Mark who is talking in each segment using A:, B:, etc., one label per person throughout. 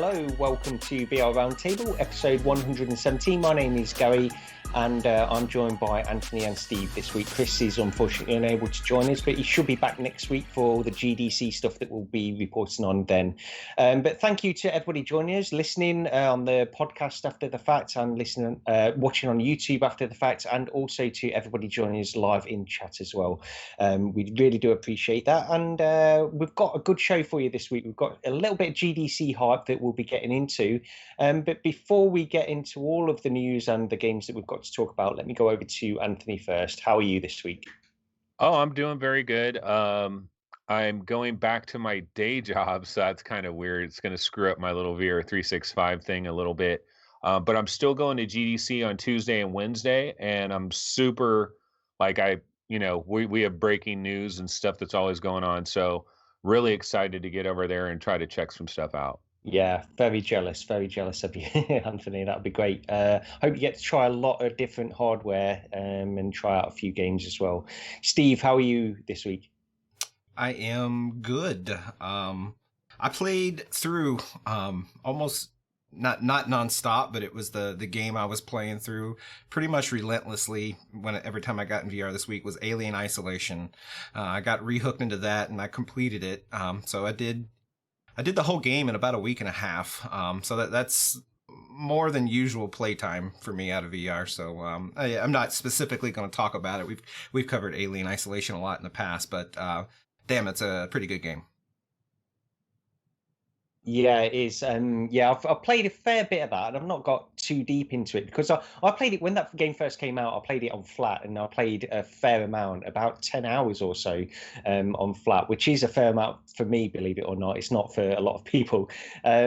A: hello. Welcome to VR Roundtable, episode 117. My name is Gary, and I'm joined by Anthony and Steve this week. Chris is unfortunately unable to join us, but he should be back next week for all the GDC stuff that we'll be reporting on then. But thank you to everybody joining us, listening on the podcast after the fact, and listening, watching on YouTube after the fact, and also to everybody joining us live in chat as well. We really do appreciate that, and we've got a good show for you this week. We've got a little bit of GDC hype that we'll be getting into, but before we get into all of the news and the games that we've got to talk about, let me go over to Anthony first. How are you this week?
B: Oh, I'm doing very good. I'm going back to my day job, so that's kind of weird. It's going to screw up my little VR 365 thing a little bit. But I'm still going to GDC on Tuesday and Wednesday, and I'm super, we have breaking news and stuff that's always going on. So really excited to get over there and try to check some stuff out.
A: Yeah, very jealous of you, Anthony. That'd be great. Hope you get to try a lot of different hardware and try out a few games as well. Steve, how are you this week?
C: I am good. I played through almost not nonstop, but it was the game I was playing through pretty much relentlessly every time I got in VR this week was Alien Isolation. I got rehooked into that and I completed it. So I did the whole game in about a week and a half. So that's more than usual playtime for me out of VR. So I'm not specifically going to talk about it. We've covered Alien Isolation a lot in the past, but damn, it's a pretty good game.
A: Yeah, it is. I've played a fair bit of that, and I've not got too deep into it because I played it when that game first came out. I played it on flat, and I played a fair amount, about 10 hours or so, on flat, which is a fair amount for me, believe it or not. It's not for a lot of people. I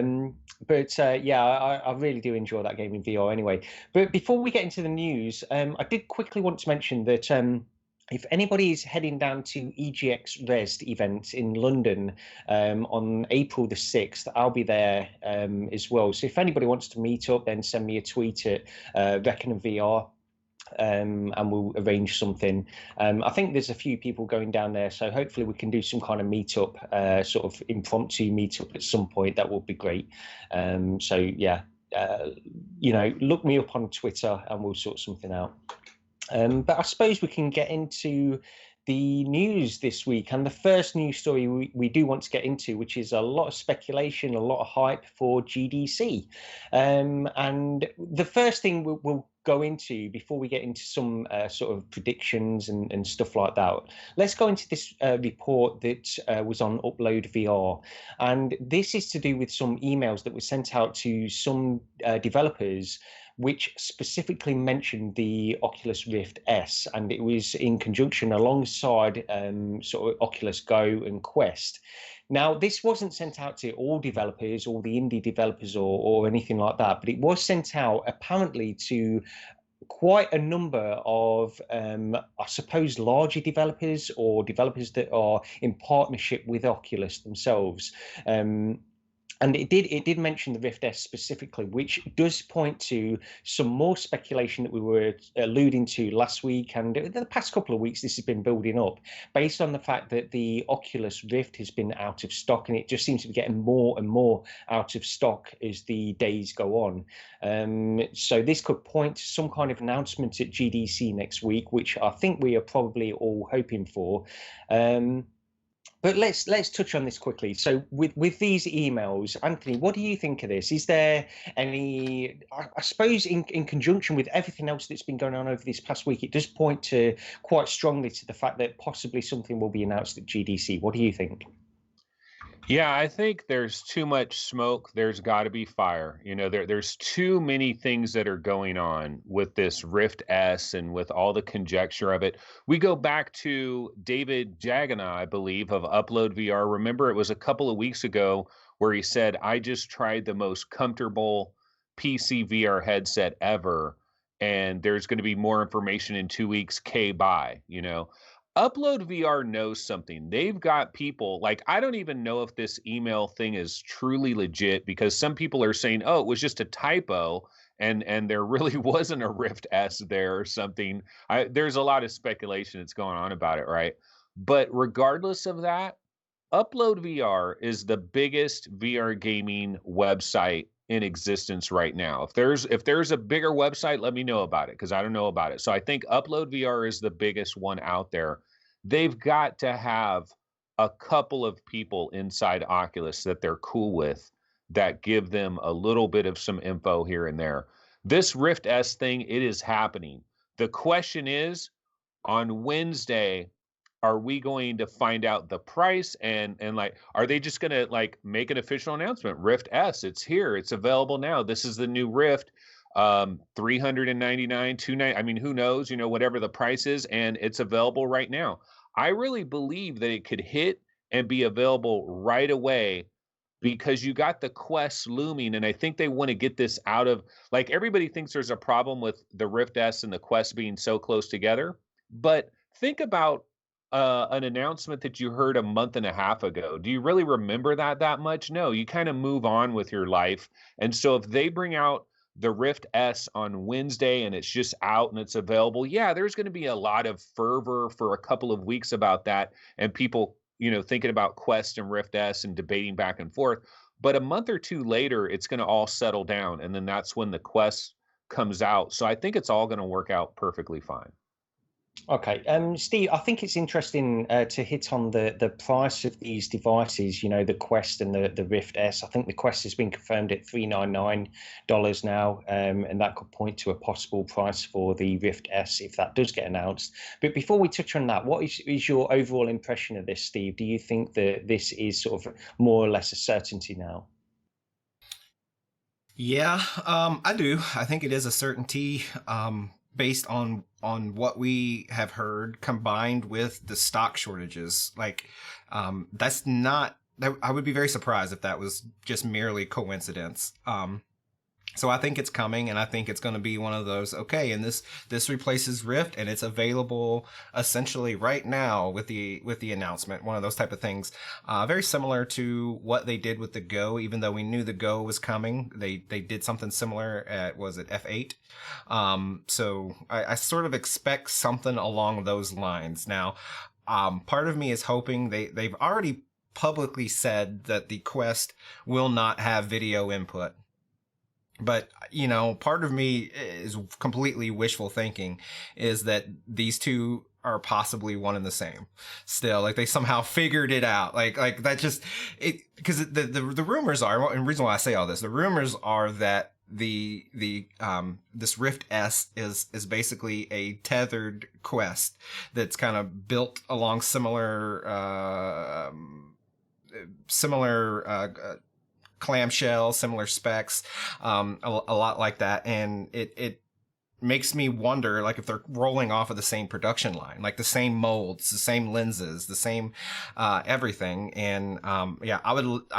A: really do enjoy that game in VR anyway. But before we get into the news, I did quickly want to mention that if anybody is heading down to EGX Res event in London on April the 6th, I'll be there as well. So if anybody wants to meet up, then send me a tweet at Reckon VR. And we'll arrange something. I think there's a few people going down there, so hopefully we can do some kind of meetup, sort of impromptu meetup at some point. That would be great. Look me up on Twitter and we'll sort something out. But I suppose we can get into the news this week. And the first news story we do want to get into, which is a lot of speculation, a lot of hype for GDC. And the first thing we'll go into before we get into some sort of predictions and stuff like that, let's go into this report that was on Upload VR. And this is to do with some emails that were sent out to some developers which specifically mentioned the Oculus Rift S, and it was in conjunction alongside sort of Oculus Go and Quest. Now, this wasn't sent out to all developers, all the indie developers or anything like that, but it was sent out apparently to quite a number of, I suppose, larger developers or developers that are in partnership with Oculus themselves. And it did mention the Rift S specifically, which does point to some more speculation that we were alluding to last week. And the past couple of weeks, this has been building up based on the fact that the Oculus Rift has been out of stock, and it just seems to be getting more and more out of stock as the days go on. So this could point to some kind of announcement at GDC next week, which I think we are probably all hoping for. But let's touch on this quickly. So with these emails, Anthony, what do you think of this? Is there any, I suppose in conjunction with everything else that's been going on over this past week, it does point to quite strongly to the fact that possibly something will be announced at GDC. What do you think?
B: Yeah, I think there's too much smoke. There's got to be fire. There's too many things that are going on with this Rift S and with all the conjecture of it. We go back to David Jagana, I believe, of Upload VR. Remember, it was a couple of weeks ago where he said, I just tried the most comfortable PC VR headset ever, and there's going to be more information in 2 weeks. Bye. Upload VR knows something. They've got people, like, I don't even know if this email thing is truly legit, because some people are saying, oh, it was just a typo and there really wasn't a Rift S there or something. There's a lot of speculation that's going on about it, right? But regardless of that, Upload VR is the biggest VR gaming website in existence right now. If there's a bigger website, let me know about it because I don't know about it. So I think Upload VR is the biggest one out there. They've got to have a couple of people inside Oculus that they're cool with that give them a little bit of some info here and there. This Rift S thing, it is happening. The question is, on Wednesday, are we going to find out the price and like are they just going to like make an official announcement? Rift S, it's here, it's available now. This is the new Rift. 399, 29. I mean, who knows, whatever the price is, and it's available right now. I really believe that it could hit and be available right away because you got the Quest looming, and I think they want to get this out of, like, everybody thinks there's a problem with the Rift S and the Quest being so close together, but think about an announcement that you heard a month and a half ago. Do you really remember that much? No, you kind of move on with your life. And so if they bring out the Rift S on Wednesday and it's just out and it's available, yeah, there's going to be a lot of fervor for a couple of weeks about that, and people thinking about Quest and Rift S and debating back and forth. But a month or two later, it's going to all settle down. And then that's when the Quest comes out. So I think it's all going to work out perfectly fine.
A: Okay, Steve, I think it's interesting to hit on the price of these devices. The Quest and the Rift S. I think the Quest has been confirmed at $399 now, and that could point to a possible price for the Rift S if that does get announced. But before we touch on that, what is your overall impression of this, Steve? Do you think that this is sort of more or less a certainty now?
C: Yeah, I do. I think it is a certainty. Based on what we have heard, combined with the stock shortages. Like, that's not, I would be very surprised if that was just merely coincidence. So I think it's coming, and I think it's going to be one of those, okay, and this replaces Rift, and it's available essentially right now with the announcement, one of those type of things. Very similar to what they did with the Go, even though we knew the Go was coming. They did something similar at, was it F8? So I sort of expect something along those lines. Now, part of me is hoping they've already publicly said that the Quest will not have video input. But, part of me is completely wishful thinking, is that these two are possibly one and the same still. Like, they somehow figured it out. Like that just, because the rumors are, and the reason why I say all this, the rumors are that this Rift S is basically a tethered Quest that's kind of built along similar clamshell, similar specs, a lot like that. And it makes me wonder, like, if they're rolling off of the same production line, like the same molds, the same lenses, the same everything. And yeah, I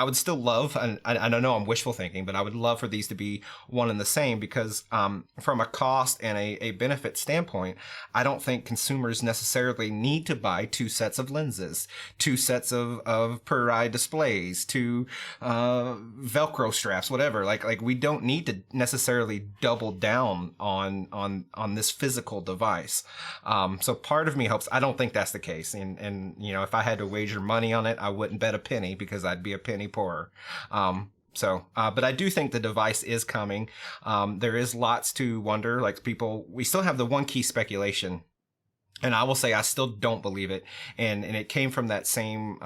C: would still love, and I don't know, I'm wishful thinking, but I would love for these to be one and the same, because from a cost and a benefit standpoint, I don't think consumers necessarily need to buy two sets of lenses, two sets of per eye displays, two Velcro straps, whatever. Like we don't need to necessarily double down on this physical device. So part of me hopes, I don't think that's the case. And if I had to wager money on it, I wouldn't bet a penny, because I'd be a penny poorer. But I do think the device is coming. There is lots to wonder. Like, we still have the one key speculation. And I will say I still don't believe it. And it came from that same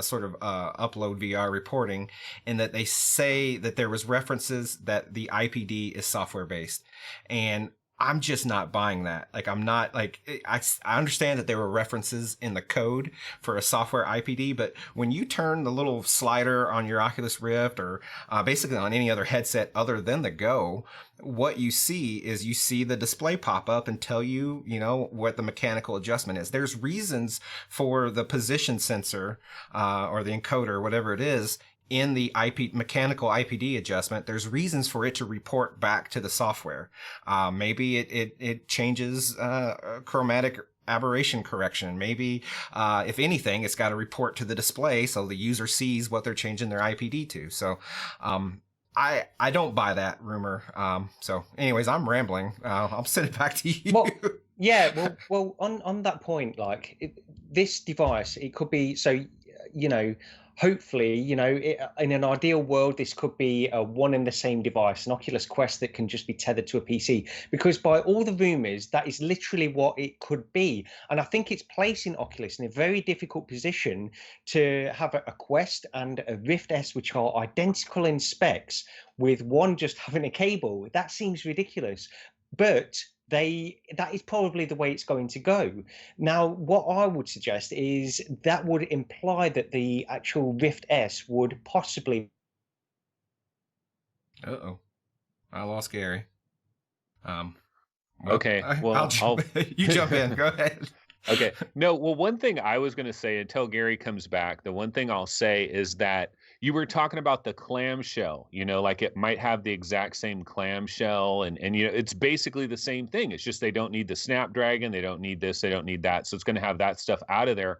C: sort of Upload VR reporting, in that they say that there was references that the IPD is software based. And I'm just not buying that. Like, I'm not, like, I understand that there were references in the code for a software IPD, but when you turn the little slider on your Oculus Rift, or basically on any other headset other than the Go, what you see is the display pop up and tell you, what the mechanical adjustment is. There's reasons for the position sensor, or the encoder, whatever it is, in the mechanical IPD adjustment. There's reasons for it to report back to the software. Maybe it changes chromatic aberration correction. Maybe, if anything, it's got to report to the display so the user sees what they're changing their IPD to. So, I don't buy that rumor. So anyways, I'm rambling. I'll send it back to you.
A: Well, yeah. Well, on that point, like, this device, it could be so, hopefully, in an ideal world, this could be a one and the same device, an Oculus Quest that can just be tethered to a PC. Because by all the rumors, that is literally what it could be. And I think it's placing Oculus in a very difficult position to have a Quest and a Rift S, which are identical in specs, with one just having a cable. That seems ridiculous. But that is probably the way it's going to go. Now, what I would suggest is that would imply that the actual Rift S would possibly.
C: Uh-oh, I lost Gary.
B: Okay, well,
C: you jump in. Go ahead.
B: Okay. No, well, one thing I was going to say until Gary comes back, the one thing I'll say is that you were talking about the clamshell, like it might have the exact same clamshell and it's basically the same thing. It's just they don't need the Snapdragon, they don't need this, they don't need that. So it's going to have that stuff out of there.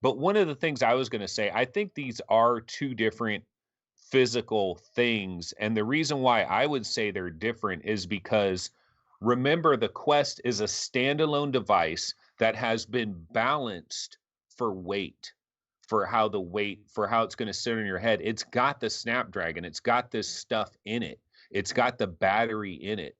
B: But one of the things I was going to say, I think these are two different physical things. And the reason why I would say they're different is because remember, the Quest is a standalone device that has been balanced for weight, for how it's going to sit on your head. It's got the Snapdragon, it's got this stuff in it, it's got the battery in it,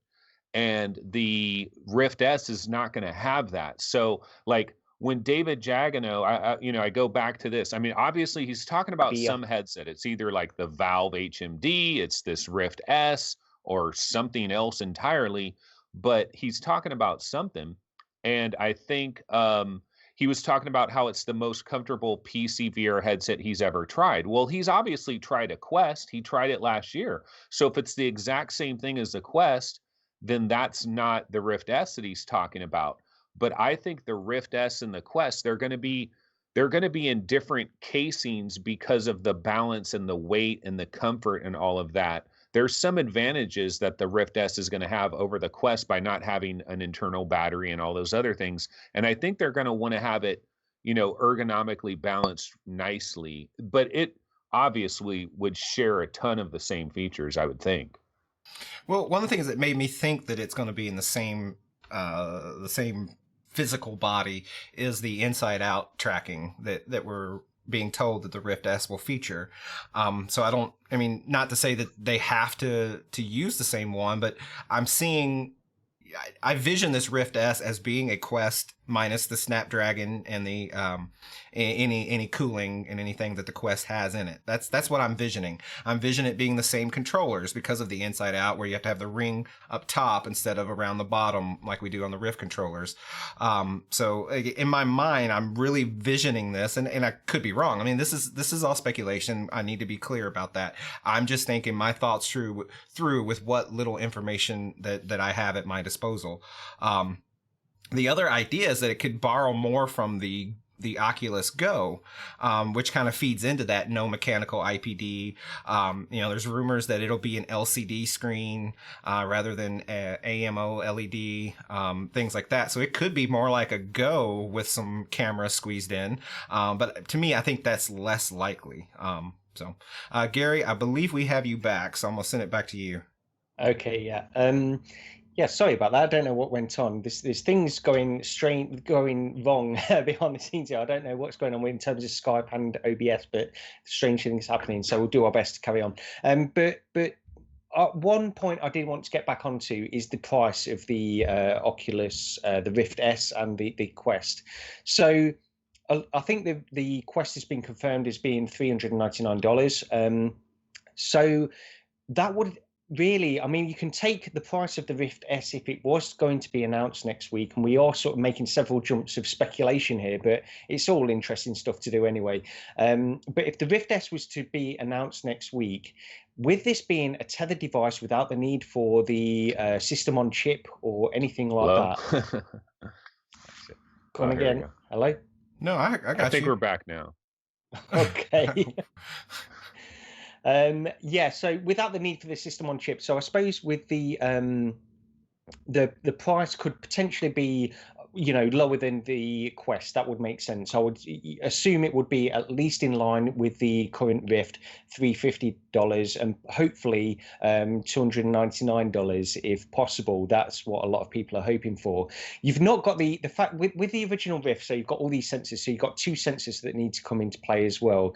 B: and the Rift S is not going to have that. So like when David Jagano, I go back to this. I mean, obviously he's talking about some headset. It's either like the Valve HMD, it's this Rift S, or something else entirely, but he's talking about something. And I think he was talking about how it's the most comfortable PC VR headset he's ever tried. Well, he's obviously tried a Quest. He tried it last year. So if it's the exact same thing as the Quest, then that's not the Rift S that he's talking about. But I think the Rift S and the Quest, they're going to be in different casings because of the balance and the weight and the comfort and all of that. There's some advantages that the Rift S is going to have over the Quest by not having an internal battery and all those other things. And I think they're going to want to have it, ergonomically balanced nicely. But it obviously would share a ton of the same features, I would think.
C: Well, one of the things that made me think that it's going to be in the same physical body is the inside out tracking that we're being told that the Rift S will feature. So not to say that they have to use the same one, but I vision this Rift S as being a Quest minus the Snapdragon and the any cooling and anything that the Quest has in it. That's what I'm visioning. I'm visioning it being the same controllers because of the inside out, where you have to have the ring up top instead of around the bottom like we do on the Rift controllers. So in my mind, I'm really visioning this, and I could be wrong. I mean, this is all speculation. I need to be clear about that. I'm just thinking my thoughts through with what little information that I have at my disposal. The other idea is that it could borrow more from the Oculus Go, which kind of feeds into that no mechanical IPD. There's rumors that it'll be an LCD screen rather than AMO LED, things like that. So it could be more like a Go with some cameras squeezed in. But to me, I think that's less likely. Gary, I believe we have you back, so I'm going to send it back to you.
A: Okay, yeah. Yeah, sorry about that. I don't know what went on. There's things going wrong behind the scenes here. I don't know what's going on in terms of Skype and OBS, but strange things happening. So we'll do our best to carry on. But one point I did want to get back onto is the price of the Oculus, the Rift S, and the Quest. So I think the Quest has been confirmed as being $399. So that would. Really, I mean, you can take the price of the Rift S if it was going to be announced next week, and we are sort of making several jumps of speculation here, but it's all interesting stuff to do anyway. But if the Rift S was to be announced next week, with this being a tethered device without the need for the system on chip or anything like that. Come on again. Hello?
C: No, I got you.
B: I think we're back now.
A: Okay. So without the need for the system on chip, so I suppose with the price could potentially be lower than the Quest. That would make sense. I would assume it would be at least in line with the current Rift, $350, and hopefully $299 if possible. That's what a lot of people are hoping for. You've not got the fact with the original Rift, so you've got all these sensors. So you've got two sensors that need to come into play as well,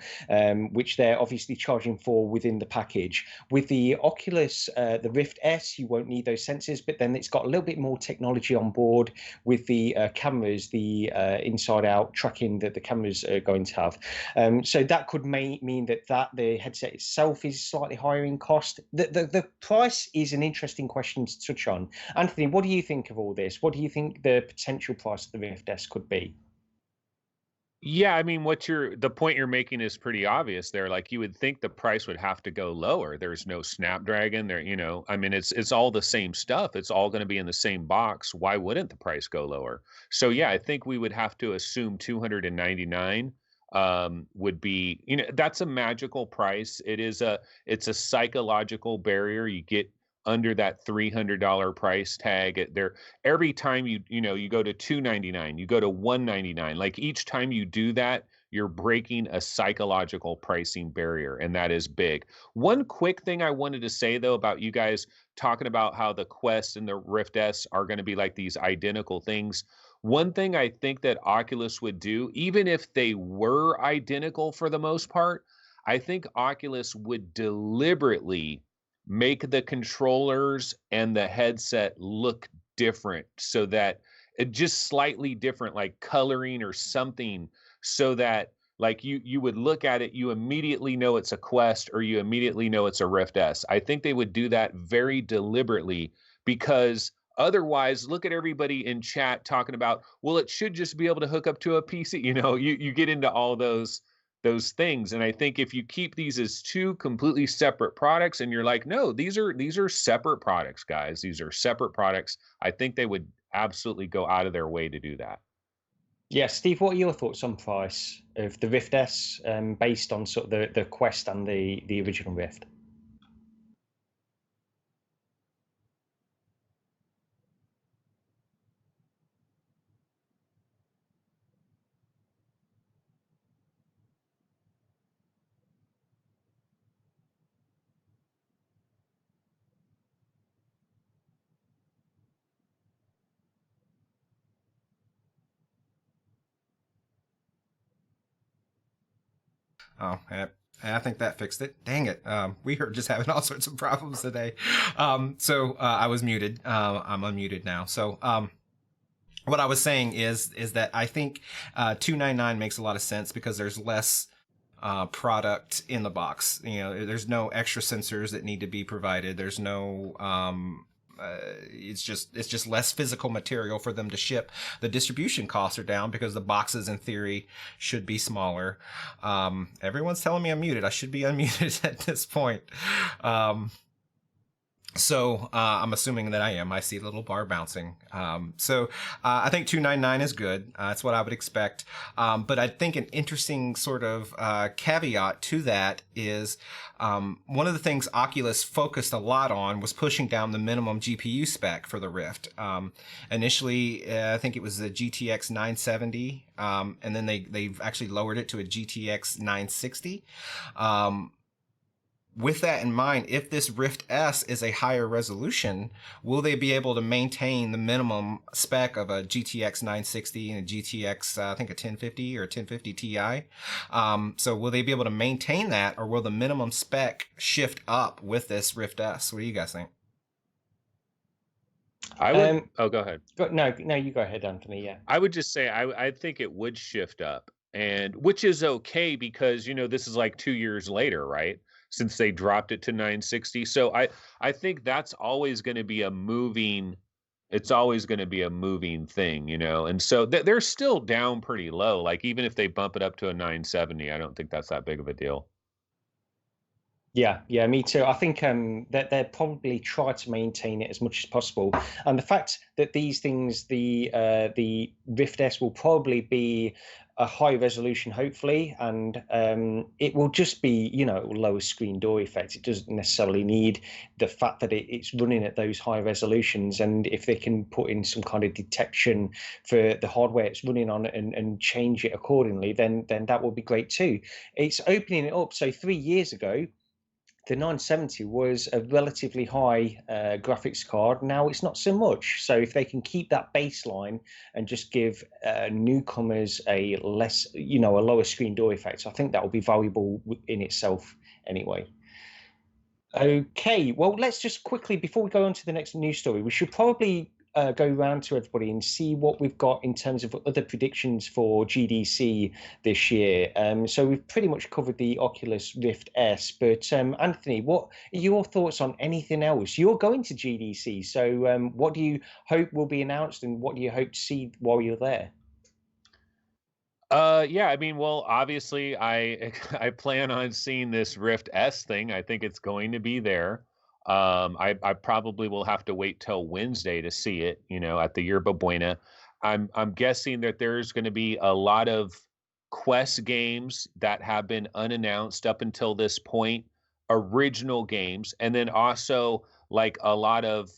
A: which they're obviously charging for within the package. With the Oculus, the Rift S, you won't need those sensors, but then it's got a little bit more technology on board with the cameras, the inside-out tracking that the cameras are going to have. So that could mean that the headset itself is slightly higher in cost. The price is an interesting question to touch on. Anthony, what do you think of all this? What do you think the potential price of the Rift S could be?
B: Yeah, I mean, the point you're making is pretty obvious there. Like, you would think the price would have to go lower. There's no Snapdragon there, I mean, it's all the same stuff. It's all going to be in the same box. Why wouldn't the price go lower? So yeah, I think we would have to assume 299 would be, that's a magical price. It's a psychological barrier. You get under that $300 price tag there every time you go to 299, you go to 199. Like, each time you do that, you're breaking a psychological pricing barrier, and that is big. One quick thing I wanted to say though about you guys talking about how the Quest and the Rift S are going to be like these identical things. One thing I think that Oculus would do, even if they were identical for the most part, I think Oculus would deliberately make the controllers and the headset look different, so that it just slightly different, like coloring or something, so that like you would look at it, you immediately know it's a Quest or you immediately know it's a Rift S. I think they would do that very deliberately, because otherwise, look at everybody in chat talking about, well, it should just be able to hook up to a PC. You get into all those things. And I think if you keep these as two completely separate products, and you're like, no, these are separate products, guys. These are separate products. I think they would absolutely go out of their way to do that.
A: Yeah, Steve, what are your thoughts on price of the Rift S based on sort of the Quest and the original Rift?
C: Oh, and I think that fixed it. Dang it. We are just having all sorts of problems today. So I was muted. I'm unmuted now. So what I was saying is that I think 299 makes a lot of sense because there's less product in the box. There's no extra sensors that need to be provided. There's no it's just less physical material for them to ship. The distribution costs are down because the boxes in theory should be smaller. Everyone's telling me I'm muted. I should be unmuted at this point. So I'm assuming that I am. I see the little bar bouncing. So I think 299 is good. That's what I would expect. But I think an interesting sort of caveat to that is one of the things Oculus focused a lot on was pushing down the minimum GPU spec for the Rift. Initially, I think it was the GTX 970, and then they've actually lowered it to a GTX 960. With that in mind, if this Rift S is a higher resolution, will they be able to maintain the minimum spec of a GTX 960 and a GTX, I think a 1050 or 1050 Ti? So will they be able to maintain that, or will the minimum spec shift up with this Rift S? What do you guys think?
B: I would. Go ahead.
A: No, you go ahead, Anthony. Yeah.
B: I would just say I think it would shift up, and which is okay because this is like 2 years later, right? Since they dropped it to 960. So I think that's always going to be it's always going to be a moving thing, and so they're still down pretty low. Like, even if they bump it up to a 970, I don't think that's that big of a deal.
A: Yeah, me too. I think that they'll probably try to maintain it as much as possible, and the fact that these things, the Rift S, will probably be a high resolution, hopefully, and it will just be, lower screen door effect. It doesn't necessarily need the fact that it's running at those high resolutions, and if they can put in some kind of detection for the hardware it's running on and change it accordingly, then that will be great too. It's opening it up. So 3 years ago, the 970 was a relatively high graphics card. Now it's not so much. So if they can keep that baseline and just give newcomers a lower screen door effect, I think that will be valuable in itself anyway. Okay, well, let's just quickly, before we go on to the next news story, we should probably go around to everybody and see what we've got in terms of other predictions for GDC this year. So we've pretty much covered the Oculus Rift S, but Anthony, what are your thoughts on anything else? You're going to GDC, so what do you hope will be announced, and what do you hope to see while you're there?
B: Yeah, I mean, well, obviously, I I plan on seeing this Rift S thing. I think it's going to be there. I probably will have to wait till Wednesday to see it, at the Yerba Buena. I'm guessing that there's going to be a lot of Quest games that have been unannounced up until this point, original games, and then also like a lot of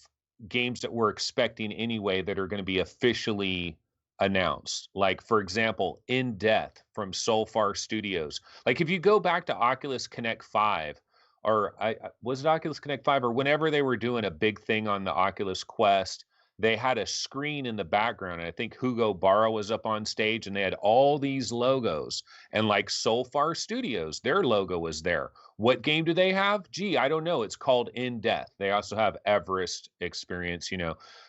B: games that we're expecting anyway that are going to be officially announced. Like, for example, In Death from Soulfar Studios. Like, if you go back to Oculus Connect 5, or was it Oculus Connect 5, or whenever they were doing a big thing on the Oculus Quest, they had a screen in the background. And I think Hugo Barra was up on stage, and they had all these logos. And like Soulfar Studios, their logo was there. What game do they have? Gee, I don't know. It's called In Death. They also have Everest Experience,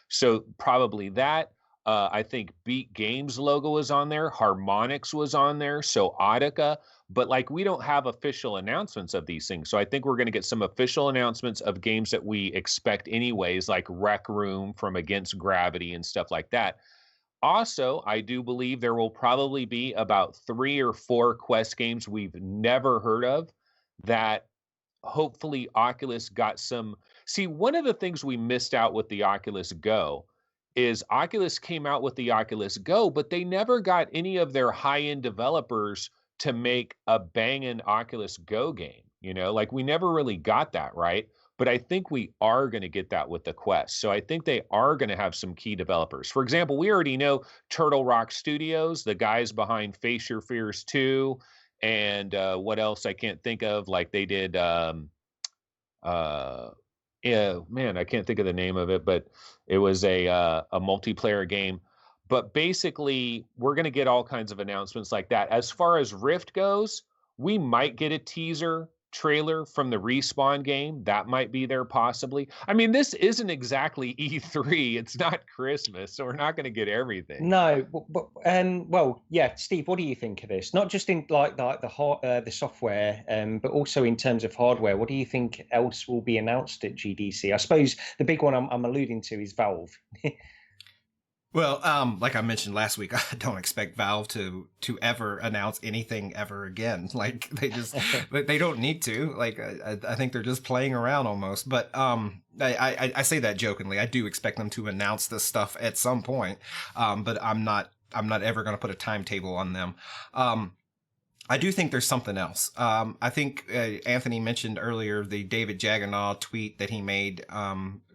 B: So probably that. I think Beat Games logo was on there, Harmonix was on there, so Audica, but like we don't have official announcements of these things. So I think we're going to get some official announcements of games that we expect anyways, like Rec Room from Against Gravity and stuff like that. Also, I do believe there will probably be about 3 or 4 Quest games we've never heard of that hopefully Oculus got some. See, one of the things we missed out with the Oculus Go is Oculus came out with the Oculus Go, but they never got any of their high-end developers to make a banging Oculus Go game. Like we never really got that, right? But I think we are going to get that with the Quest. So I think they are going to have some key developers. For example, we already know Turtle Rock Studios, the guys behind Face Your Fears 2, and what else I can't think of. Like they did yeah, man, I can't think of the name of it, but it was a multiplayer game. But basically, we're going to get all kinds of announcements like that. As far as Rift goes, we might get a teaser trailer from the Respawn game. That might be there possibly. I mean, this isn't exactly E3. It's not Christmas, so we're not going to get everything.
A: No, but well, yeah, Steve, what do you think of this? Not just in like the software, but also in terms of hardware. What do you think else will be announced at GDC? I suppose the big one I'm alluding to is Valve.
C: Well, like I mentioned last week, I don't expect Valve to ever announce anything ever again. Like they don't need to. Like I think they're just playing around almost. But I say that jokingly. I do expect them to announce this stuff at some point. But I'm not ever going to put a timetable on them. I do think there's something else. I think Anthony mentioned earlier the David Jaganaw tweet that he made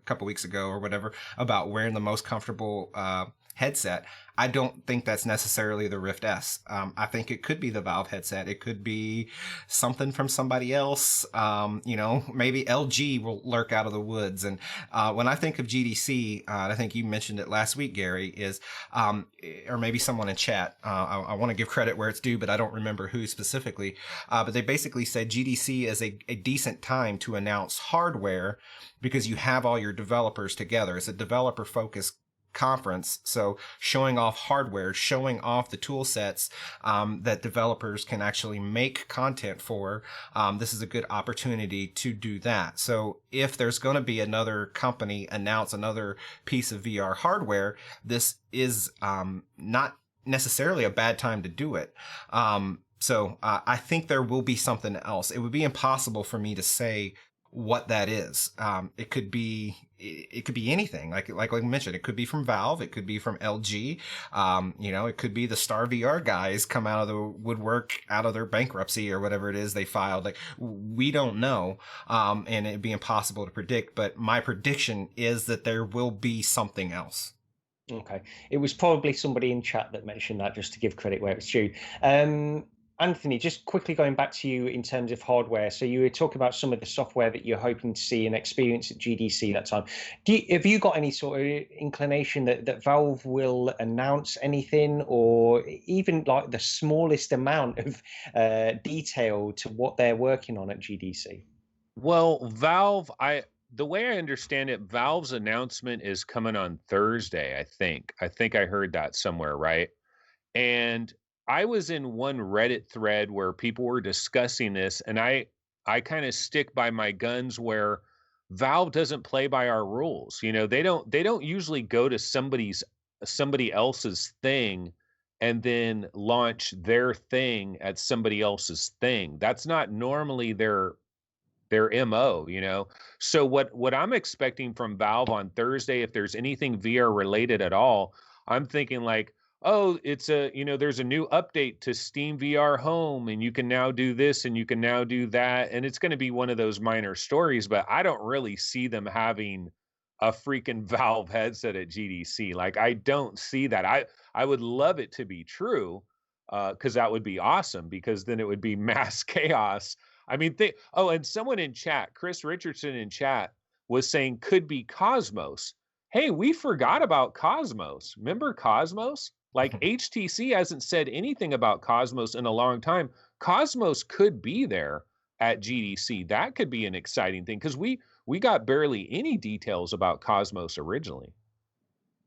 C: couple weeks ago or whatever about wearing the most comfortable headset. I don't think that's necessarily the Rift S. I think it could be the Valve headset. It could be something from somebody else. Maybe LG will lurk out of the woods. And when I think of GDC, I think you mentioned it last week, Gary, is or maybe someone in chat. I want to give credit where it's due, but I don't remember who specifically. But they basically said GDC is a decent time to announce hardware because you have all your developers together. It's a developer-focused conference, so showing off hardware, showing off the tool sets that developers can actually make content for, this is a good opportunity to do that. So if there's going to be another company announce another piece of VR hardware, this is not necessarily a bad time to do it. So I think there will be something else. It would be impossible for me to say what that is. It could be anything. Like I mentioned, it could be from Valve. It could be from LG. It could be the Star VR guys come out of the woodwork, out of their bankruptcy or whatever it is they filed. Like, we don't know, and it'd be impossible to predict. But my prediction is that there will be something else.
A: Okay, it was probably somebody in chat that mentioned that, just to give credit where it's due. Anthony, just quickly going back to you in terms of hardware. So you were talking about some of the software that you're hoping to see and experience at GDC that time. Have you got any sort of inclination that Valve will announce anything, or even like the smallest amount of detail to what they're working on at GDC?
B: Well, the way I understand it, Valve's announcement is coming on Thursday, I think. I think I heard that somewhere, right? And I was in one Reddit thread where people were discussing this, and I kind of stick by my guns where Valve doesn't play by our rules. They don't usually go to somebody else's thing and then launch their thing at somebody else's thing. That's not normally their MO. So what I'm expecting from Valve on Thursday, if there's anything VR related at all, I'm thinking like, oh, there's a new update to Steam VR Home, and you can now do this and you can now do that. And it's going to be one of those minor stories, but I don't really see them having a freaking Valve headset at GDC. Like, I don't see that. I would love it to be true, because that would be awesome, because then it would be mass chaos. I mean, and someone in chat, Chris Richardson in chat, was saying could be Cosmos. Hey, we forgot about Cosmos. Remember Cosmos? Like, HTC hasn't said anything about Cosmos in a long time. Cosmos could be there at GDC. That could be an exciting thing, because we got barely any details about Cosmos originally.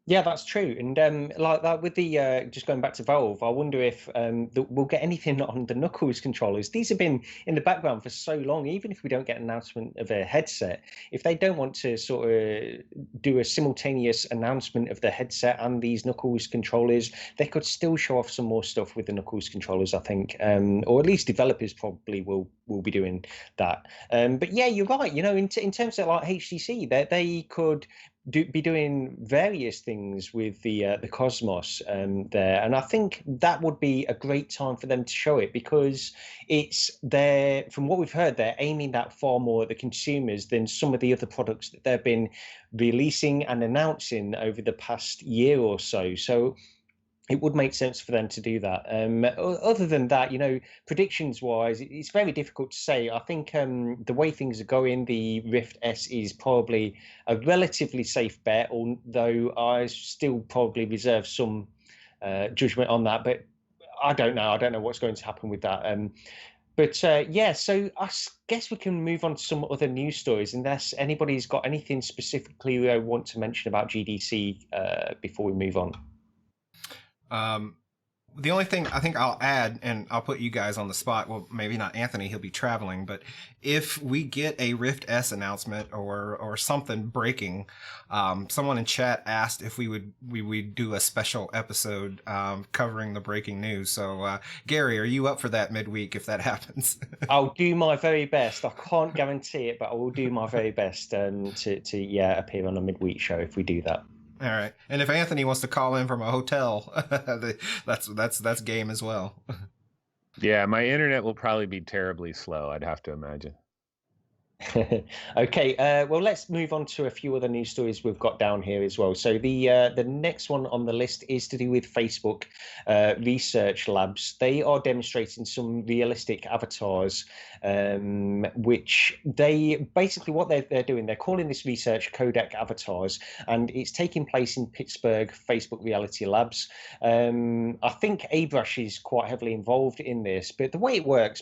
A: Yeah, that's true. And like that with the just going back to Valve, I wonder if we'll get anything on the Knuckles controllers. These have been in the background for so long. Even if we don't get an announcement of a headset, if they don't want to sort of do a simultaneous announcement of the headset and these Knuckles controllers, they could still show off some more stuff with the Knuckles controllers, I think, or at least developers probably will be doing that. But yeah, you're right. In terms of like HTC, they could be doing various things with the Cosmos there, and I think that would be a great time for them to show it, because it's there. From what we've heard, they're aiming that far more at the consumers than some of the other products that they've been releasing and announcing over the past year or so. So it would make sense for them to do that. Other than that, predictions wise, it's very difficult to say. I think the way things are going, the Rift S is probably a relatively safe bet, although I still probably reserve some judgment on that. But I don't know. I don't know what's going to happen with that. Yeah, so I guess we can move on to some other news stories, unless anybody's got anything specifically they want to mention about GDC before we move on.
C: The only thing I think I'll add, and I'll put you guys on the spot, well, maybe not Anthony, he'll be traveling, but if we get a Rift S announcement or something breaking, someone in chat asked if we would do a special episode covering the breaking news. So Gary, are you up for that midweek if that happens?
A: I'll do my very best. I can't guarantee it, but I will do my very best to appear on a midweek show if we do that.
C: All right. And if Anthony wants to call in from a hotel, that's game as well.
B: Yeah, my internet will probably be terribly slow, I'd have to imagine.
A: Okay, well, let's move on to a few other news stories we've got down here as well. So the next one on the list is to do with Facebook research labs. They are demonstrating some realistic avatars, which they basically what they're doing. They're calling this research Codec Avatars, and it's taking place in Pittsburgh Facebook Reality Labs. I think Abrush is quite heavily involved in this, but the way it works,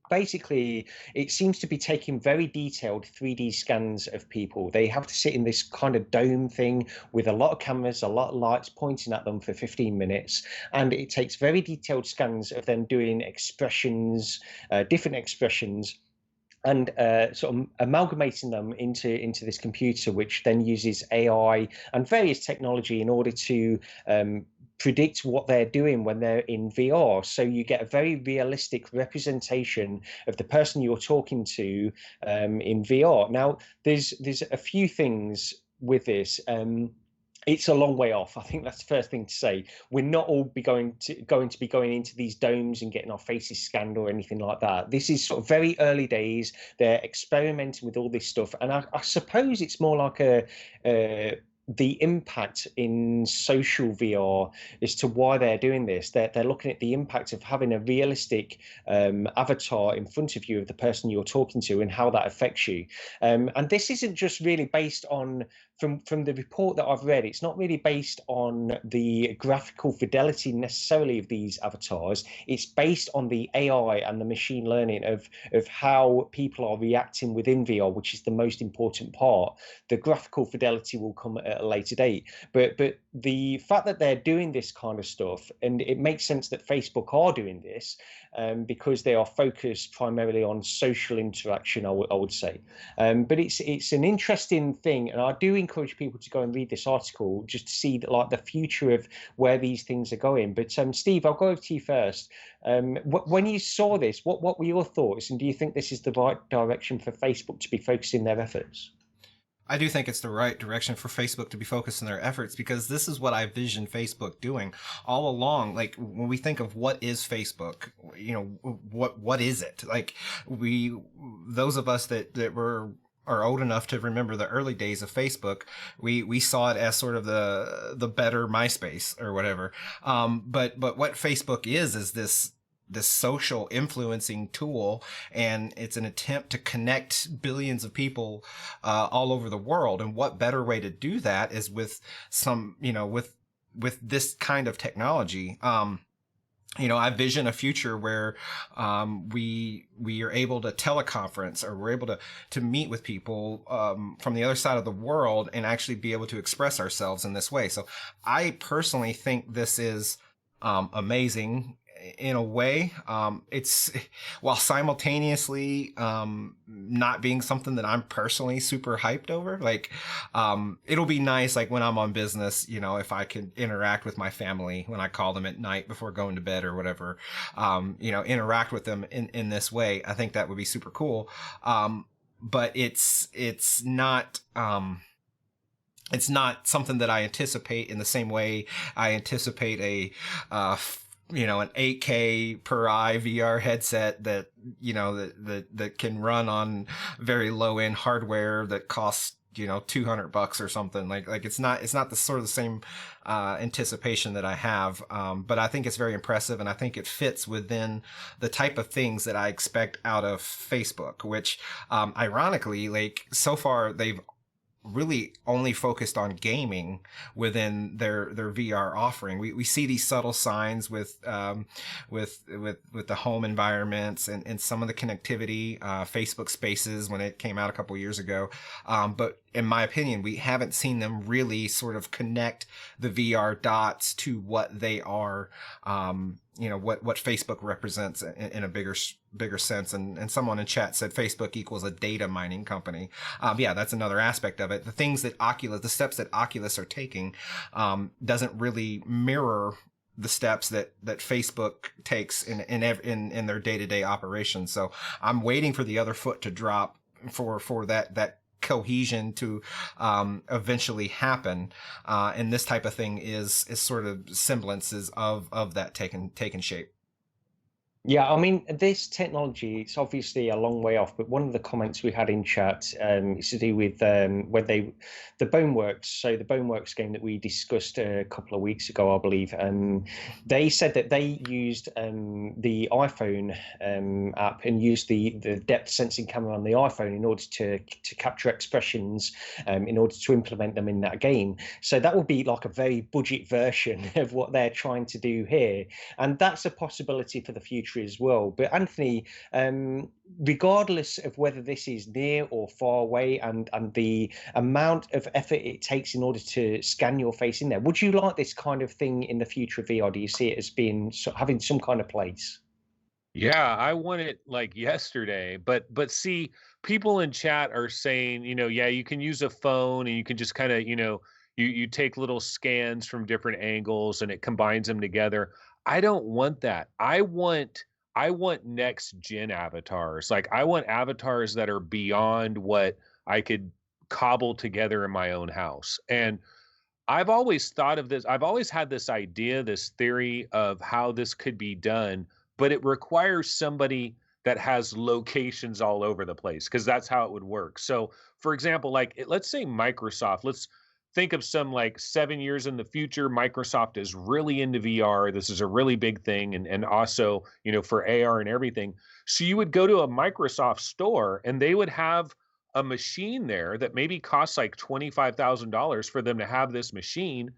A: basically, it seems to be taking very detailed 3D scans of people. They have to sit in this kind of dome thing with a lot of cameras, a lot of lights pointing at them for 15 minutes. And it takes very detailed scans of them doing expressions, different expressions, and sort of amalgamating them into this computer, which then uses AI and various technology in order to predict what they're doing when they're in VR. So you get a very realistic representation of the person you're talking to in VR. Now, there's a few things with this. It's a long way off. I think that's the first thing to say. We're not all going to be going into these domes and getting our faces scanned or anything like that. This is sort of very early days. They're experimenting with all this stuff, and I suppose it's more like the impact in social VR as to why they're doing this. They're looking at the impact of having a realistic avatar in front of you of the person you're talking to and how that affects you. And this isn't just really based on, from the report that I've read, it's not really based on the graphical fidelity necessarily of these avatars. It's based on the AI and the machine learning of how people are reacting within VR, which is the most important part. The graphical fidelity will come at a later date, but the fact that they're doing this kind of stuff, and it makes sense that Facebook are doing this because they are focused primarily on social interaction, I would say. But it's an interesting thing, and I do encourage people to go and read this article just to see like the future of where these things are going. But Steve, I'll go over to you first. When you saw this, what were your thoughts, and do you think this is the right direction for Facebook to be focusing their efforts?
C: I do think it's the right direction for Facebook to be focused on their efforts, because this is what I vision Facebook doing all along. Like, when we think of what is Facebook, you know, what is it? Like, those of us that are old enough to remember the early days of Facebook, we saw it as sort of the better MySpace or whatever. But what Facebook is this social influencing tool, and it's an attempt to connect billions of people all over the world. And what better way to do that is with some, you know, with this kind of technology. You know, I vision a future where we are able to teleconference, or we're able to meet with people from the other side of the world and actually be able to express ourselves in this way. So I personally think this is amazing in a way. It's, while simultaneously not being something that I'm personally super hyped over. Like, it'll be nice, like when I'm on business, you know, if I could interact with my family when I call them at night before going to bed or whatever, you know, interact with them in this way. I think that would be super cool. But it's not something that I anticipate in the same way I anticipate you know, an 8K per eye VR headset that, you know, that can run on very low end hardware that costs, you know, $200 or something. Like it's not the sort of the same anticipation that I have. But I think it's very impressive, and I think it fits within the type of things that I expect out of Facebook, which ironically, like, so far they've really only focused on gaming within their VR offering. We see these subtle signs with the home environments and some of the connectivity, Facebook Spaces when it came out a couple years ago. But in my opinion, we haven't seen them really sort of connect the VR dots to what they are, you know, what Facebook represents in a bigger sense. And someone in chat said Facebook equals a data mining company. Yeah, that's another aspect of it. The things that the steps that Oculus are taking, doesn't really mirror the steps that Facebook takes in their day-to-day operations. So I'm waiting for the other foot to drop for that cohesion to eventually happen, and this type of thing is sort of semblances of that taking shape.
A: Yeah, I mean, this technology, it's obviously a long way off, but one of the comments we had in chat is to do with the Boneworks. So the Boneworks game that we discussed a couple of weeks ago, I believe, they said that they used the iPhone app and used the depth sensing camera on the iPhone in order to capture expressions in order to implement them in that game. So that would be like a very budget version of what they're trying to do here. And that's a possibility for the future as well. But Anthony, regardless of whether this is near or far away, and the amount of effort it takes in order to scan your face in there, would you like this kind of thing in the future of VR? Do you see it as being having some kind of place?
B: Yeah, I want it like yesterday, but see, people in chat are saying, you know, yeah, you can use a phone and you can just kind of, you know, you take little scans from different angles and it combines them together. I don't want that. I want next gen avatars. Like I want avatars that are beyond what I could cobble together in my own house. And I've always thought of this. I've always had this idea, this theory of how this could be done, but it requires somebody that has locations all over the place because that's how it would work. So, for example, like let's say Microsoft, let's think of some like 7 years in the future. Microsoft is really into VR. This is a really big thing. And also, for AR and everything. So you would go to a Microsoft store and they would have a machine there that maybe costs like $25,000 for them to have this machine,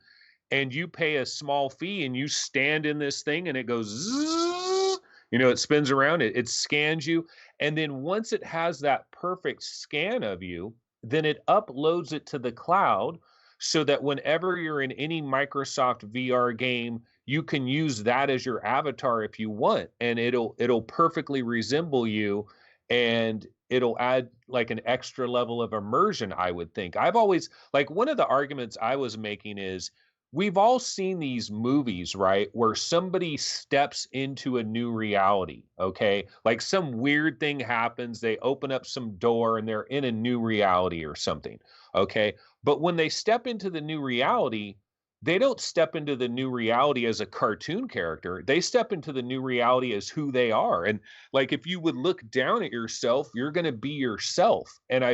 B: and you pay a small fee and you stand in this thing and it goes zzz, it spins around, it scans you, and then once it has that perfect scan of you, then it uploads it to the cloud so that whenever you're in any Microsoft VR game, you can use that as your avatar if you want, and it'll perfectly resemble you, and it'll add like an extra level of immersion, I would think. I've always, like, one of the arguments I was making is we've all seen these movies, right, where somebody steps into a new reality, okay? Like some weird thing happens, they open up some door and they're in a new reality or something, okay? But when they step into the new reality, they don't step into the new reality as a cartoon character. They step into the new reality as who they are. And like if you would look down at yourself, you're going to be yourself. And I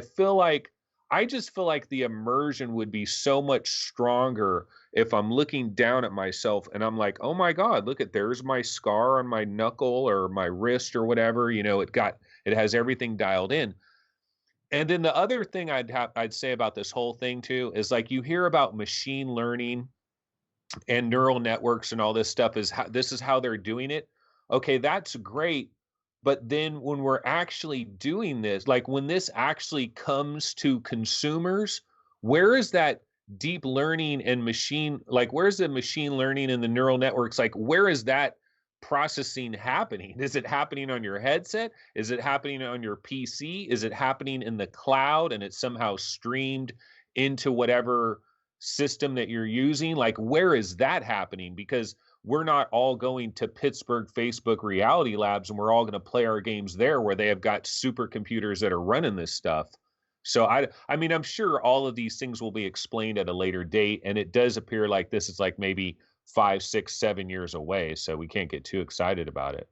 B: just feel like the immersion would be so much stronger if I'm looking down at myself and I'm like, oh my God, look at, there's my scar on my knuckle or my wrist or whatever. It has everything dialed in. And then the other thing I'd say about this whole thing too is, like, you hear about machine learning and neural networks and all this stuff, this is how they're doing it. Okay, that's great. But then when we're actually doing this, like when this actually comes to consumers, where is that deep learning and where's the machine learning and the neural networks? Like, where is that processing happening? Is it happening on your headset? Is it happening on your PC? Is it happening in the cloud and it's somehow streamed into whatever system that you're using? Like, where is that happening? Because we're not all going to Pittsburgh Facebook Reality Labs and we're all going to play our games there where they have got supercomputers that are running this stuff. So I mean, I'm sure all of these things will be explained at a later date, and it does appear like this is like maybe 5, 6, 7 years away, so we can't get too excited about it.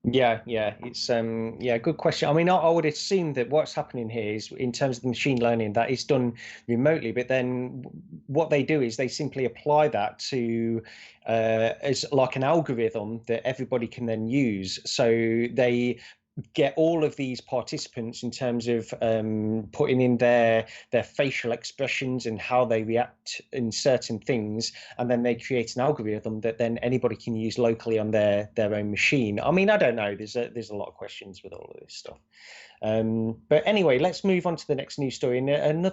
A: Yeah, it's good question. I mean, I would assume that what's happening here is, in terms of the machine learning, that is done remotely, but then what they do is they simply apply that to as like an algorithm that everybody can then use. So they get all of these participants in terms of putting in their facial expressions and how they react in certain things, and then they create an algorithm that then anybody can use locally on their own machine. I mean, I don't know, there's a lot of questions with all of this stuff. But anyway, let's move on to the next news story. And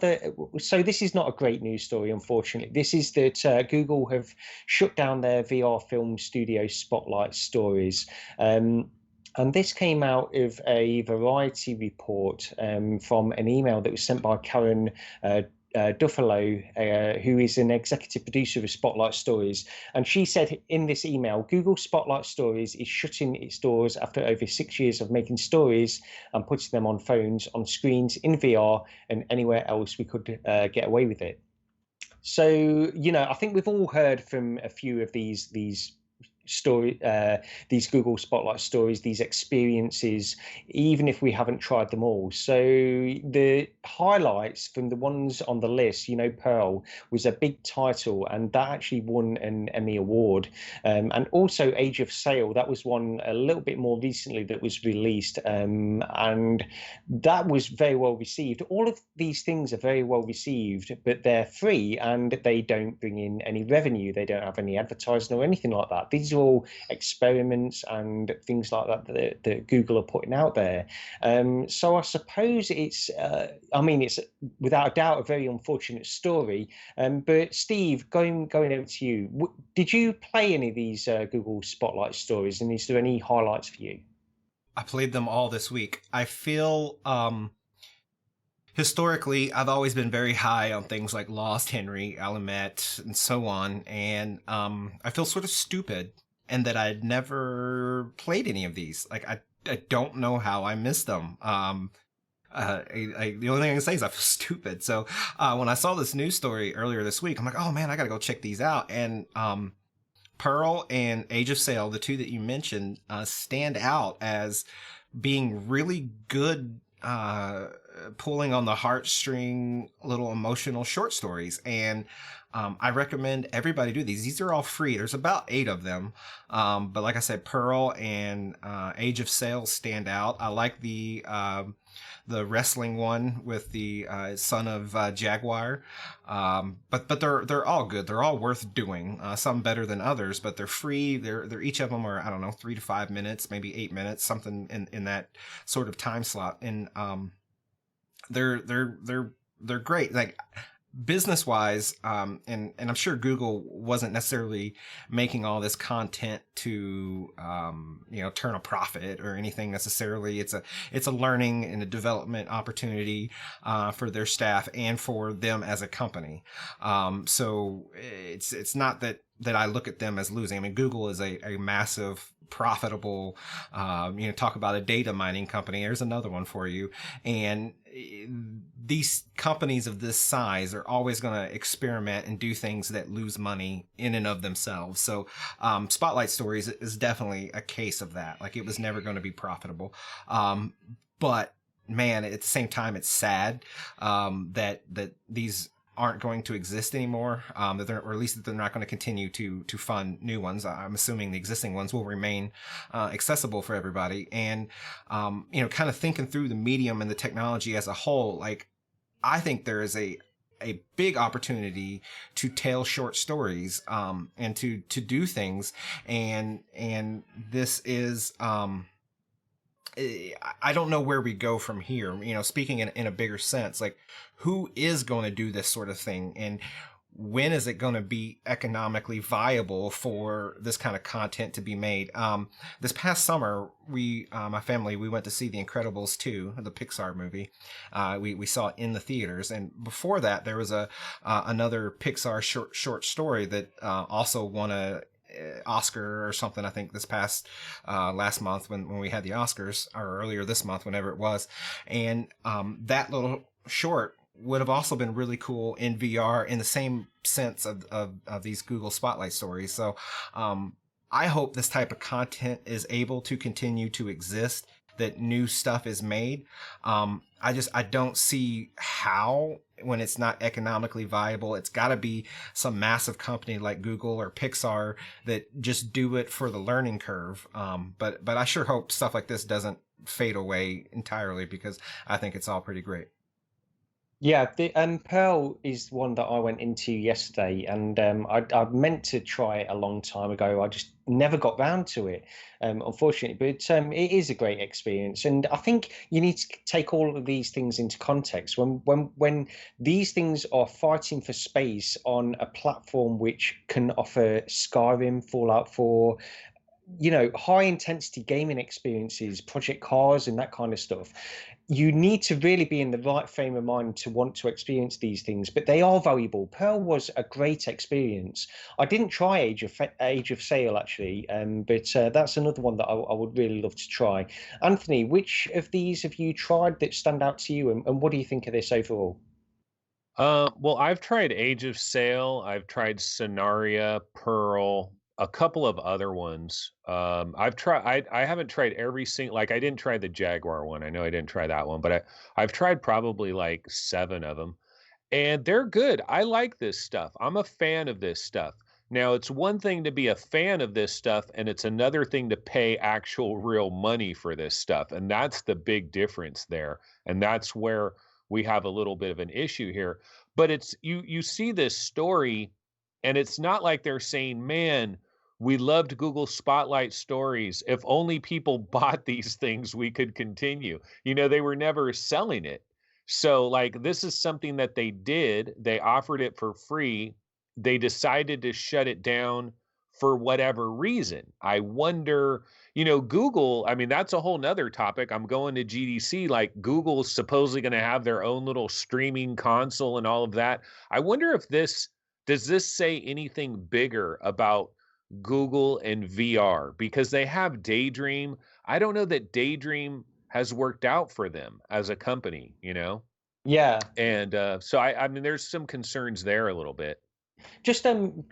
A: so this is not a great news story, unfortunately. This is that Google have shut down their VR film studio Spotlight Stories. And this came out of a Variety report from an email that was sent by Karen Duffalo, who is an executive producer of Spotlight Stories. And she said in this email, Google Spotlight Stories is shutting its doors after over 6 years of making stories and putting them on phones, on screens, in VR, and anywhere else we could get away with it. So, I think we've all heard from a few of these Google Spotlight Stories, these experiences, even if we haven't tried them all. So the highlights from the ones on the list, Pearl was a big title, and that actually won an Emmy Award. And also Age of Sail, that was one a little bit more recently that was released, and that was very well received. All of these things are very well received, but they're free and they don't bring in any revenue. They don't have any advertising or anything like that. These are all experiments and things like that Google are putting out there. So I suppose it's without a doubt a very unfortunate story. But Steve, going over to you, did you play any of these Google Spotlight Stories, and is there any highlights for you?
C: I played them all this week. I feel historically, I've always been very high on things like Lost, Henry, Alumet, and so on, and I feel sort of stupid and that I'd never played any of these. Like I don't know how I missed them. The only thing I can say is I feel stupid. So when I saw this news story earlier this week, I'm like, oh man, I gotta go check these out. And Pearl and Age of Sail, the two that you mentioned, stand out as being really good, pulling on the heartstring little emotional short stories. And I recommend everybody do these. These are all free. There's about 8 of them. But like I said, Pearl and Age of Sail stand out. I like the wrestling one with the son of Jaguar. But they're all good. They're all worth doing. Some better than others, but they're free. They're each of them are, I don't know, 3 to 5 minutes, maybe 8 minutes, something in that sort of time slot. And they're great. Like business wise, and I'm sure Google wasn't necessarily making all this content to turn a profit or anything necessarily. It's a learning and a development opportunity for their staff and for them as a company. So it's not that I look at them as losing. I mean, Google is a massive profitable, talk about a data mining company. There's another one for you. And these companies of this size are always going to experiment and do things that lose money in and of themselves. So Spotlight Stories is definitely a case of that. Like it was never going to be profitable. But man, at the same time, it's sad that these aren't going to exist anymore, or at least that they're not going to continue to fund new ones. I'm assuming the existing ones will remain accessible for everybody. And kind of thinking through the medium and the technology as a whole, like I think there is a big opportunity to tell short stories and to do things, and this is I don't know where we go from here, speaking in a bigger sense, like who is going to do this sort of thing, and when is it going to be economically viable for this kind of content to be made? This past summer, my family, we went to see The Incredibles 2, the Pixar movie. We saw it in the theaters. And before that, there was another Pixar short story that also won a Oscar or something, I think this past last month when we had the Oscars, or earlier this month, whenever it was. And that little short would have also been really cool in VR in the same sense of these Google Spotlight stories. So I hope this type of content is able to continue to exist, that new stuff is made. I don't see how, when it's not economically viable. It's got to be some massive company like Google or Pixar that just do it for the learning curve. But I sure hope stuff like this doesn't fade away entirely, because I think it's all pretty great.
A: Yeah, the Pearl is one that I went into yesterday, and I meant to try it a long time ago. I just never got round to it, unfortunately. But it is a great experience, and I think you need to take all of these things into context. When these things are fighting for space on a platform which can offer Skyrim, Fallout 4, high intensity gaming experiences, Project Cars, and that kind of stuff. You need to really be in the right frame of mind to want to experience these things, but they are valuable. Pearl was a great experience. I didn't try Age of Sail actually, but that's another one that I would really love to try. Anthony, which of these have you tried that stand out to you, and what do you think of this overall?
B: Well, I've tried Age of Sail, I've tried Scenaria, Pearl, a couple of other ones. I haven't tried every single, like I didn't try the Jaguar one. I know I didn't try that one, but I've tried probably like 7 of them, and they're good. I like this stuff. I'm a fan of this stuff. Now, it's one thing to be a fan of this stuff, and it's another thing to pay actual real money for this stuff. And that's the big difference there. And that's where we have a little bit of an issue here. But it's you see this story, and it's not like they're saying, man, we loved Google Spotlight stories. If only people bought these things, we could continue. They were never selling it. So, like, this is something that they did. They offered it for free. They decided to shut it down for whatever reason. I wonder, Google, I mean, that's a whole nother topic. I'm going to GDC, like Google's supposedly going to have their own little streaming console and all of that. I wonder if does this say anything bigger about Google and VR? Because they have Daydream. I don't know that Daydream has worked out for them as a company,
A: Yeah.
B: And so I mean, there's some concerns there a little bit.
A: Just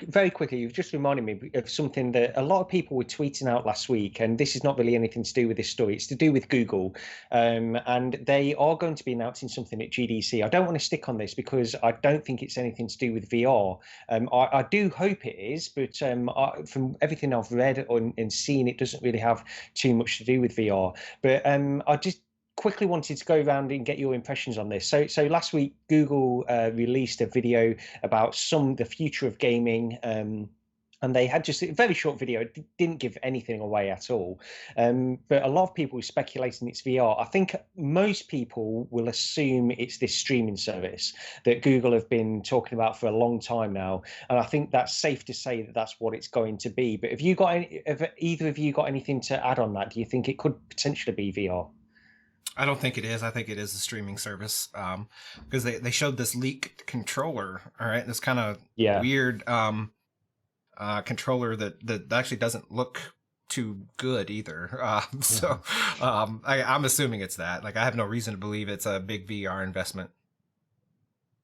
A: very quickly, you've just reminded me of something that a lot of people were tweeting out last week, and this is not really anything to do with this story. It's to do with Google, and they are going to be announcing something at GDC. I don't want to stick on this because I don't think it's anything to do with VR. I do hope it is, but from everything I've read and seen, it doesn't really have too much to do with VR. But I just quickly wanted to go around and get your impressions on this. So last week, Google released a video about the future of gaming. And they had just a very short video. It didn't give anything away at all. But a lot of people are speculating it's VR. I think most people will assume it's this streaming service that Google have been talking about for a long time now. And I think that's safe to say that that's what it's going to be. But have either of you got anything to add on that? Do you think it could potentially be VR?
C: I don't think it is. I think it is a streaming service, because they showed this leaked controller. All right, this kind of weird controller that actually doesn't look too good either. I'm assuming it's that. Like, I have no reason to believe it's a big VR investment.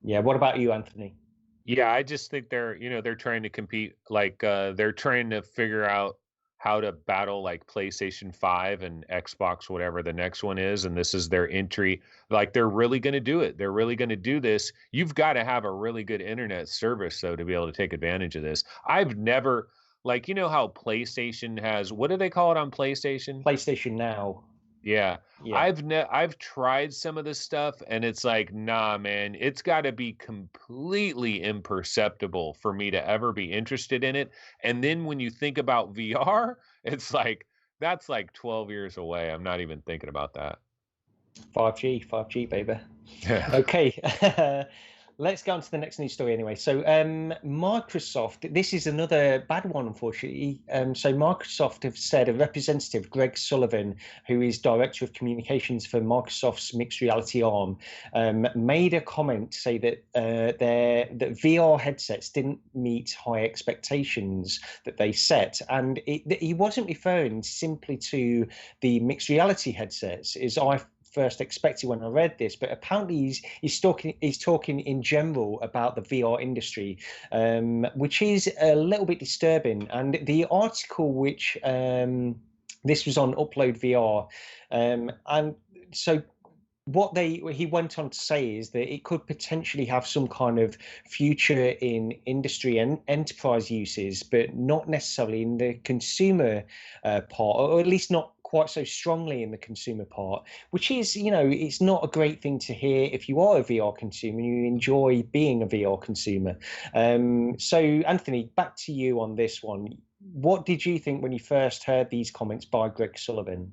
A: Yeah. What about you, Anthony?
B: Yeah, I just think they're trying to compete. Like they're trying to figure out how to battle like PlayStation 5 and Xbox, whatever the next one is. And this is their entry. Like, they're really going to do it. They're really going to do this. You've got to have a really good internet service, though, to be able to take advantage of this. I've never, like, how PlayStation has, what do they call it on PlayStation?
A: PlayStation Now.
B: Yeah. I've tried some of this stuff, and it's like, nah, man, it's got to be completely imperceptible for me to ever be interested in it. And then when you think about VR, it's like, that's like 12 years away. I'm not even thinking about that.
A: 5G, baby. Okay. Let's go on to the next news story anyway. So Microsoft, this is another bad one, unfortunately. So Microsoft have said, a representative, Greg Sullivan, who is Director of Communications for Microsoft's mixed reality arm, made a comment to say that that VR headsets didn't meet high expectations that they set. And he wasn't referring simply to the mixed reality headsets, as I first expected when I read this, but apparently he's talking in general about the VR industry, which is a little bit disturbing. And the article, which this was on Upload VR, and so what he went on to say is that it could potentially have some kind of future in industry and enterprise uses, but not necessarily in the consumer part, or at least not quite so strongly in the consumer part, which is, it's not a great thing to hear if you are a VR consumer and you enjoy being a VR consumer. So Anthony, back to you on this one. What did you think when you first heard these comments by Greg Sullivan?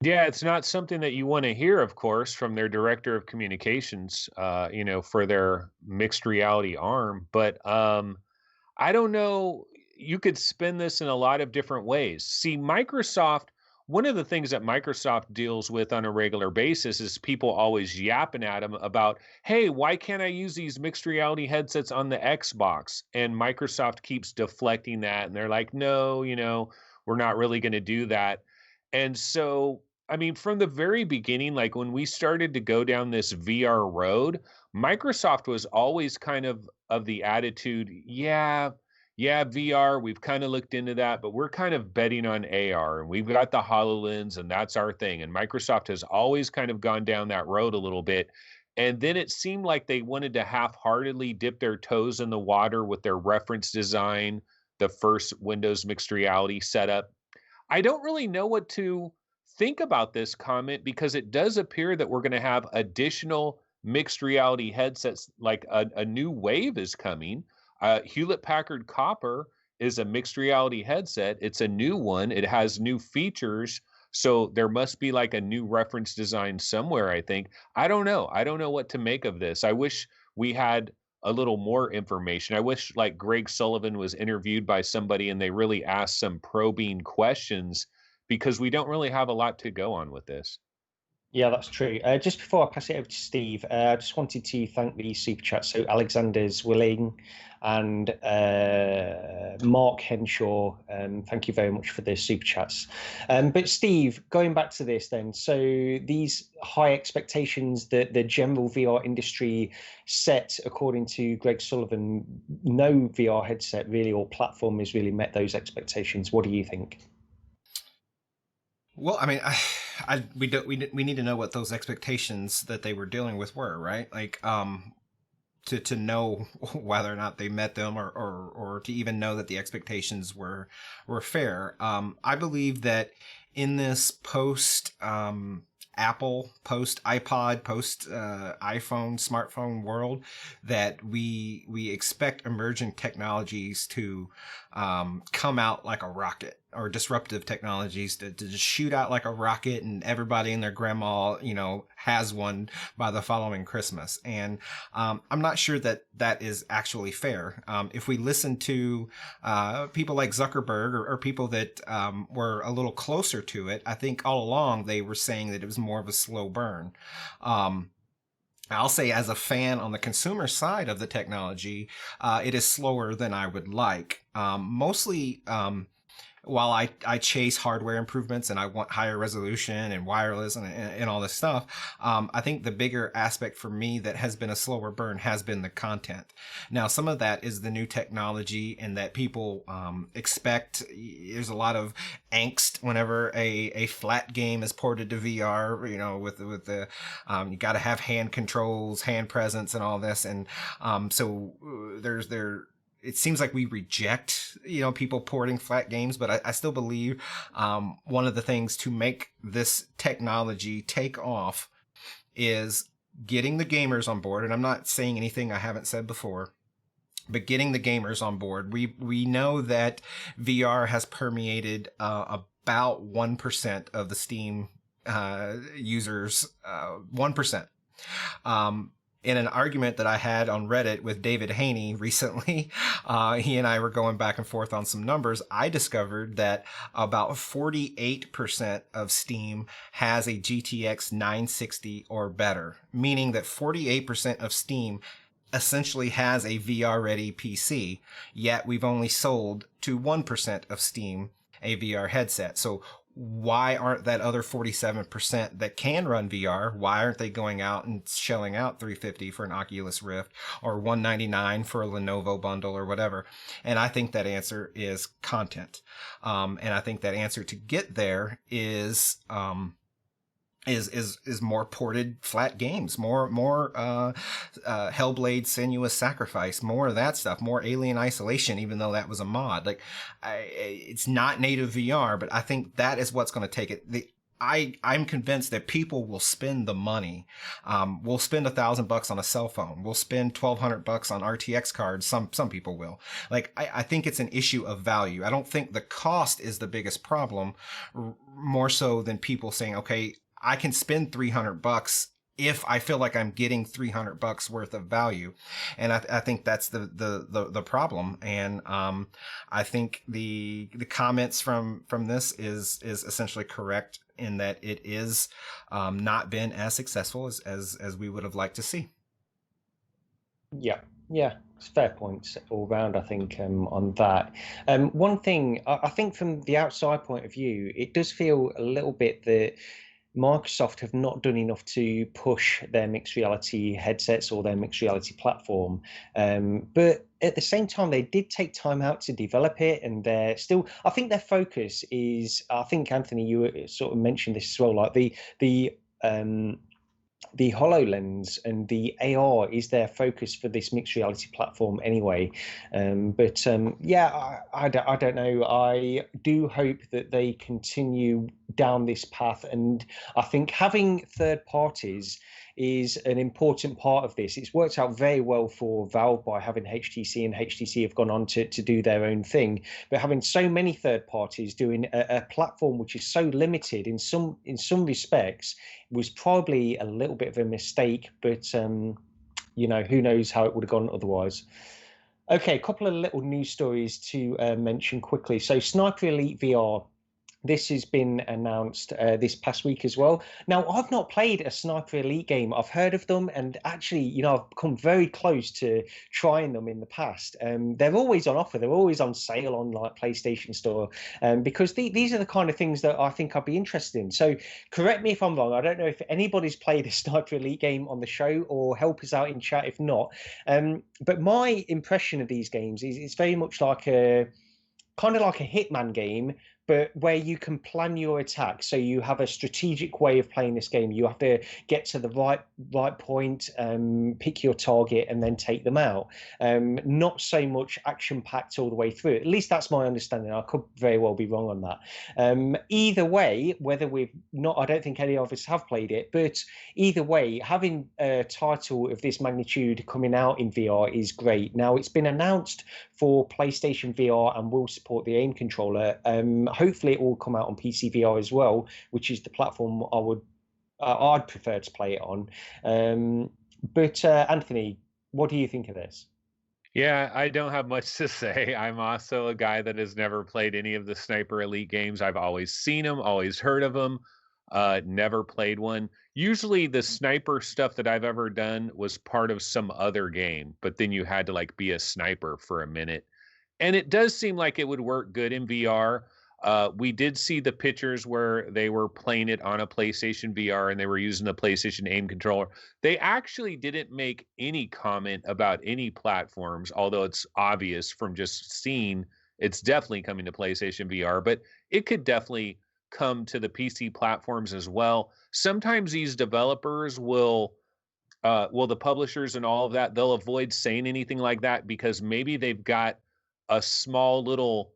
B: Yeah, it's not something that you want to hear, of course, from their director of communications, for their mixed reality arm. But I don't know. You could spin this in a lot of different ways. See, Microsoft, one of the things that Microsoft deals with on a regular basis is people always yapping at them about, hey, why can't I use these mixed reality headsets on the Xbox? And Microsoft keeps deflecting that. And they're like, no, we're not really going to do that. And so, I mean, from the very beginning, like when we started to go down this VR road, Microsoft was always kind of the attitude, yeah, VR, we've kind of looked into that, but we're kind of betting on AR, and we've got the HoloLens, and that's our thing. And Microsoft has always kind of gone down that road a little bit. And then it seemed like they wanted to half-heartedly dip their toes in the water with their reference design, the first Windows mixed reality setup. I don't really know what to think about this comment, because it does appear that we're going to have additional mixed reality headsets, like a new wave is coming. Hewlett-Packard Copper is a mixed reality headset. It's a new one. It has new features. So there must be like a new reference design somewhere, I think. I don't know. I don't know what to make of this. I wish we had a little more information. I wish like Greg Sullivan was interviewed by somebody and they really asked some probing questions, because we don't really have a lot to go on with this.
A: Yeah, that's true. Just before I pass it over to Steve, I just wanted to thank the super chat. So Alexander's Willing and Mark Henshaw, thank you very much for the super chats. But Steve, going back to this then, so these high expectations that the general VR industry set, according to Greg Sullivan, no VR headset really or platform has really met those expectations. What do you think?
C: Well, I mean, we need to know what those expectations that they were dealing with were, right? Like, to know whether or not they met them, or to even know that the expectations were fair. I believe that in this post Apple, post iPod, post iPhone, smartphone world, that we expect emerging technologies to come out like a rocket, or disruptive technologies to just shoot out like a rocket, and everybody and their grandma, has one by the following Christmas. And I'm not sure that that is actually fair. If we listen to people like Zuckerberg, or people that were a little closer to it, I think all along they were saying that it was more of a slow burn. I'll say, as a fan on the consumer side of the technology, it is slower than I would like. Mostly, while I chase hardware improvements and I want higher resolution and wireless and all this stuff, I think the bigger aspect for me that has been a slower burn has been the content. Now, some of that is the new technology, and that people expect. There's a lot of angst whenever a flat game is ported to VR, with the you got to have hand controls, hand presence, and all this. And so it seems like we reject, people porting flat games, but I still believe one of the things to make this technology take off is getting the gamers on board. And I'm not saying anything I haven't said before, but getting the gamers on board. We know that VR has permeated about 1% of the Steam users, 1%. In an argument that I had on Reddit with David Haney recently, he and I were going back and forth on some numbers. I discovered that about 48% of Steam has a GTX 960 or better, meaning that 48% of Steam essentially has a VR-ready PC, yet we've only sold to 1% of Steam a VR headset. So why aren't that other 47% that can run VR, why aren't they going out and shelling out $350 for an Oculus Rift, or $199 for a Lenovo bundle, or whatever? And I think that answer is content. And I think that answer to get there is more ported flat games, more Hellblade: Senua's Sacrifice, more of that stuff, more Alien Isolation, even though that was a mod. Like, it's not native VR, but I think that is what's going to take it. I'm convinced that people will spend the money. We'll spend $1,000 on a cell phone. We'll spend $1,200 on RTX cards. Some people will. Like, I think it's an issue of value. I don't think the cost is the biggest problem, more so than people saying, okay, I can spend $300 if I feel like I'm getting $300 worth of value. And I think that's the problem. And I think the comments from this is essentially correct, in that it is not been as successful as we would have liked to see. Yeah,
A: it's fair points all round, I think, on that. One thing, I think from the outside point of view, it does feel a little bit that Microsoft have not done enough to push their mixed reality headsets or their mixed reality platform. But at the same time, they did take time out to develop it, and they're still, I think their focus is, I think, Anthony, you sort of mentioned this as well, like the HoloLens and the AR is their focus for this mixed reality platform anyway. I don't know. I do hope that they continue down this path. And I think having third parties is an important part of this. It's worked out very well for Valve by having HTC, and HTC have gone on to do their own thing. But having so many third parties doing a platform which is so limited in some respects was probably a little bit of a mistake. But you know, who knows how it would have gone otherwise. Okay, a couple of little news stories to mention quickly. So Sniper Elite VR, this has been announced this past week as well. Now, I've not played a Sniper Elite game. I've heard of them, and actually, you know, I've come very close to trying them in the past. They're always on offer. They're always on sale on like PlayStation Store, because these are the kind of things that I think I'd be interested in. So correct me if I'm wrong. I don't know if anybody's played a Sniper Elite game on the show, or help us out in chat if not. But my impression of these games is it's very much like a kind of like a Hitman game, but where you can plan your attack. So you have a strategic way of playing this game. You have to get to the right point, pick your target, and then take them out. Not so much action-packed all the way through. At least that's my understanding. I could very well be wrong on that. Either way, whether we've not, I don't think any of us have played it, but either way, having a title of this magnitude coming out in VR is great. Now, it's been announced for PlayStation VR and will support the aim controller. Hopefully it will come out on PC VR as well, which is the platform I'd prefer to play it on. But Anthony, what do you think of this?
B: Yeah, I don't have much to say. I'm also a guy that has never played any of the Sniper Elite games. I've always seen them, always heard of them, never played one. Usually the sniper stuff that I've ever done was part of some other game, but then you had to like be a sniper for a minute. And it does seem like it would work good in VR. We did see the pictures where they were playing it on a PlayStation VR and they were using the PlayStation aim controller. They actually didn't make any comment about any platforms, although it's obvious from just seeing it's definitely coming to PlayStation VR, but it could definitely come to the PC platforms as well. Sometimes these developers will the publishers and all of that, they'll avoid saying anything like that because maybe they've got a small little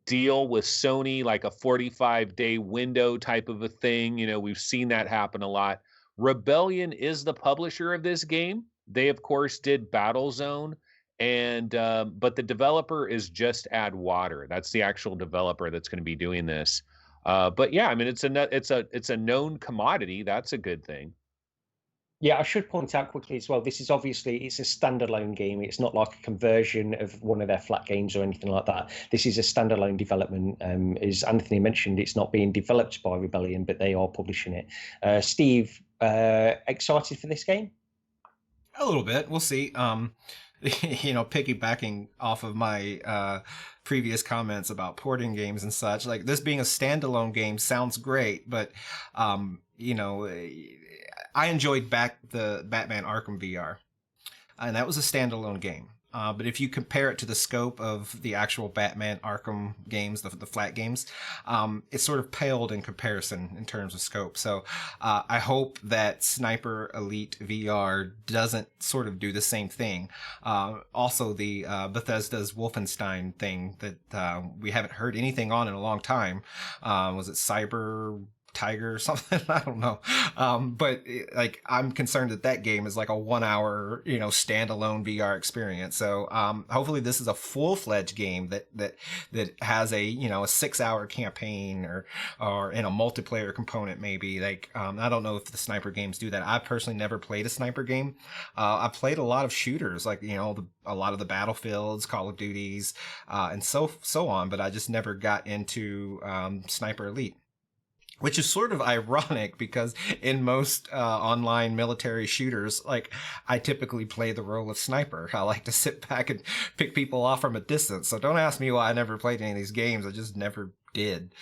B: deal with Sony, like a 45-day window type of a thing. You know, we've seen that happen a lot. Rebellion is the publisher of this game. They, of course, did Battlezone, and but the developer is Just Add Water. That's the actual developer that's going to be doing this. But yeah, I mean, it's a known commodity. That's a good thing.
A: Yeah, I should point out quickly as well, this is obviously, it's a standalone game. It's not like a conversion of one of their flat games or anything like that. This is a standalone development. As Anthony mentioned, it's not being developed by Rebellion, but they are publishing it. Steve, excited for this game?
C: A little bit. We'll see. You know, piggybacking off of my previous comments about porting games and such, like this being a standalone game sounds great, but you know, I enjoyed the Batman Arkham VR, and that was a standalone game. But if you compare it to the scope of the actual Batman Arkham games, the flat games, it sort of paled in comparison in terms of scope. So I hope that Sniper Elite VR doesn't sort of do the same thing. Also, the Bethesda's Wolfenstein thing that we haven't heard anything on in a long time. Was it Cyber Tiger or something? I don't know. But like, I'm concerned that game is like a 1 hour, you know, standalone VR experience. So, hopefully this is a full-fledged game that has a, you know, a 6 hour campaign or in a multiplayer component, maybe. Like, I don't know if the sniper games do that. I personally never played a sniper game. I played a lot of shooters, like, you know, a lot of the Battlefields, Call of Duties, and so on, but I just never got into, Sniper Elite. Which is sort of ironic because in most online military shooters, like, I typically play the role of sniper. I like to sit back and pick people off from a distance. So don't ask me why I never played any of these games. I just never did.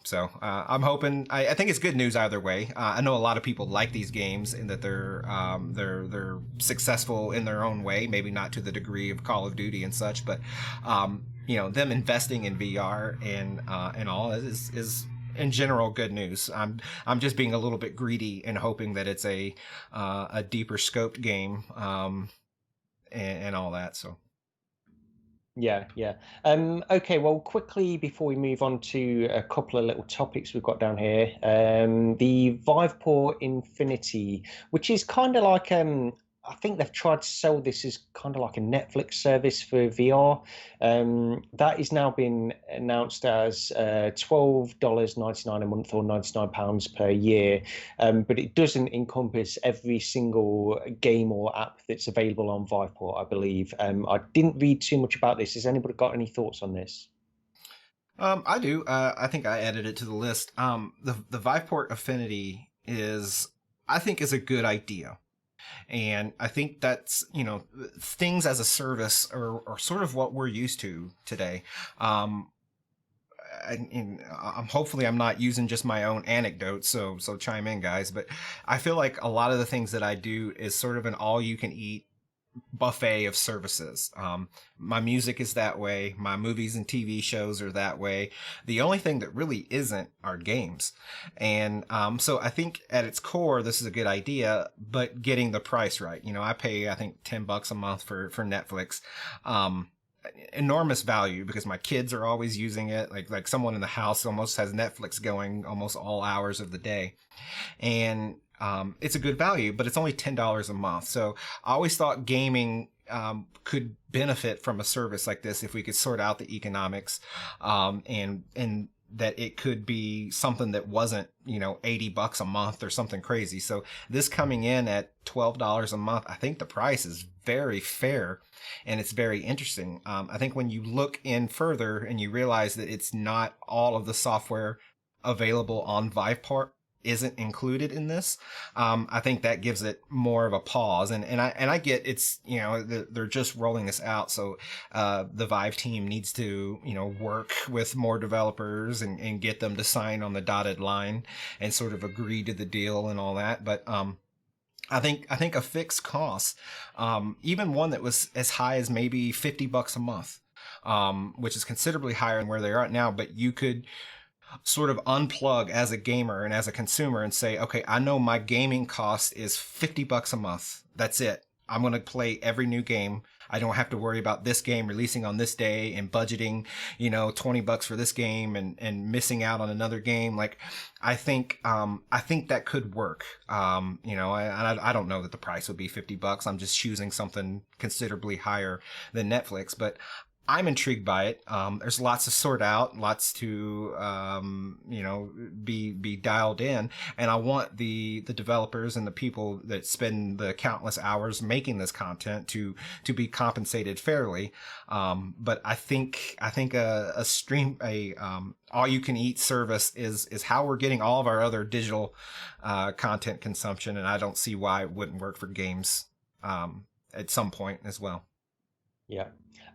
C: So I'm hoping. I think it's good news either way. I know a lot of people like these games and that they're successful in their own way. Maybe not to the degree of Call of Duty and such, but you know, them investing in VR and all is in general good news. I'm just being a little bit greedy and hoping that it's a deeper scoped game and all that. So
A: yeah. Okay, well, quickly before we move on to a couple of little topics we've got down here, the Viveport Infinity, which is kind of like I think they've tried to sell this as kind of like a Netflix service for VR. That is now been announced as $12.99 a month or £99 per year, but it doesn't encompass every single game or app that's available on Viveport, I believe. I didn't read too much about this. Has anybody got any thoughts on this?
C: I do. I think I added it to the list. The Viveport Infinity I think is a good idea. And I think that's, things as a service are sort of what we're used to today. Hopefully I'm not using just my own anecdotes, so chime in, guys. But I feel like a lot of the things that I do is sort of an all-you-can-eat buffet of services. My music is that way. My movies and TV shows are that way. The only thing that really isn't are games. And so I think at its core, this is a good idea, but getting the price right. I pay, I think, $10 a month for Netflix. Enormous value because my kids are always using it. Like someone in the house almost has Netflix going almost all hours of the day. And it's a good value, but it's only $10 a month. So I always thought gaming could benefit from a service like this if we could sort out the economics, and that it could be something that wasn't, $80 a month or something crazy. So this coming in at $12 a month, I think the price is very fair and it's very interesting. I think when you look in further and you realize that it's not all of the software available on Viveport isn't included in this, I think that gives it more of a pause. And I get it's, they're just rolling this out. So, the Vive team needs to, work with more developers and get them to sign on the dotted line and sort of agree to the deal and all that. But, I think a fixed cost, even one that was as high as maybe $50 a month, which is considerably higher than where they are at now, but you could sort of unplug as a gamer and as a consumer and say, okay, I know my gaming cost is $50 a month. That's it. I'm going to play every new game. I don't have to worry about this game releasing on this day and budgeting, $20 for this game and missing out on another game. Like, I think that could work. I don't know that the price would be $50. I'm just choosing something considerably higher than Netflix, but I'm intrigued by it. There's lots to sort out, lots to, be dialed in. And I want the developers and the people that spend the countless hours making this content to be compensated fairly. But I think a stream, all you can eat service is how we're getting all of our other digital, content consumption. And I don't see why it wouldn't work for games, at some point as well.
A: Yeah.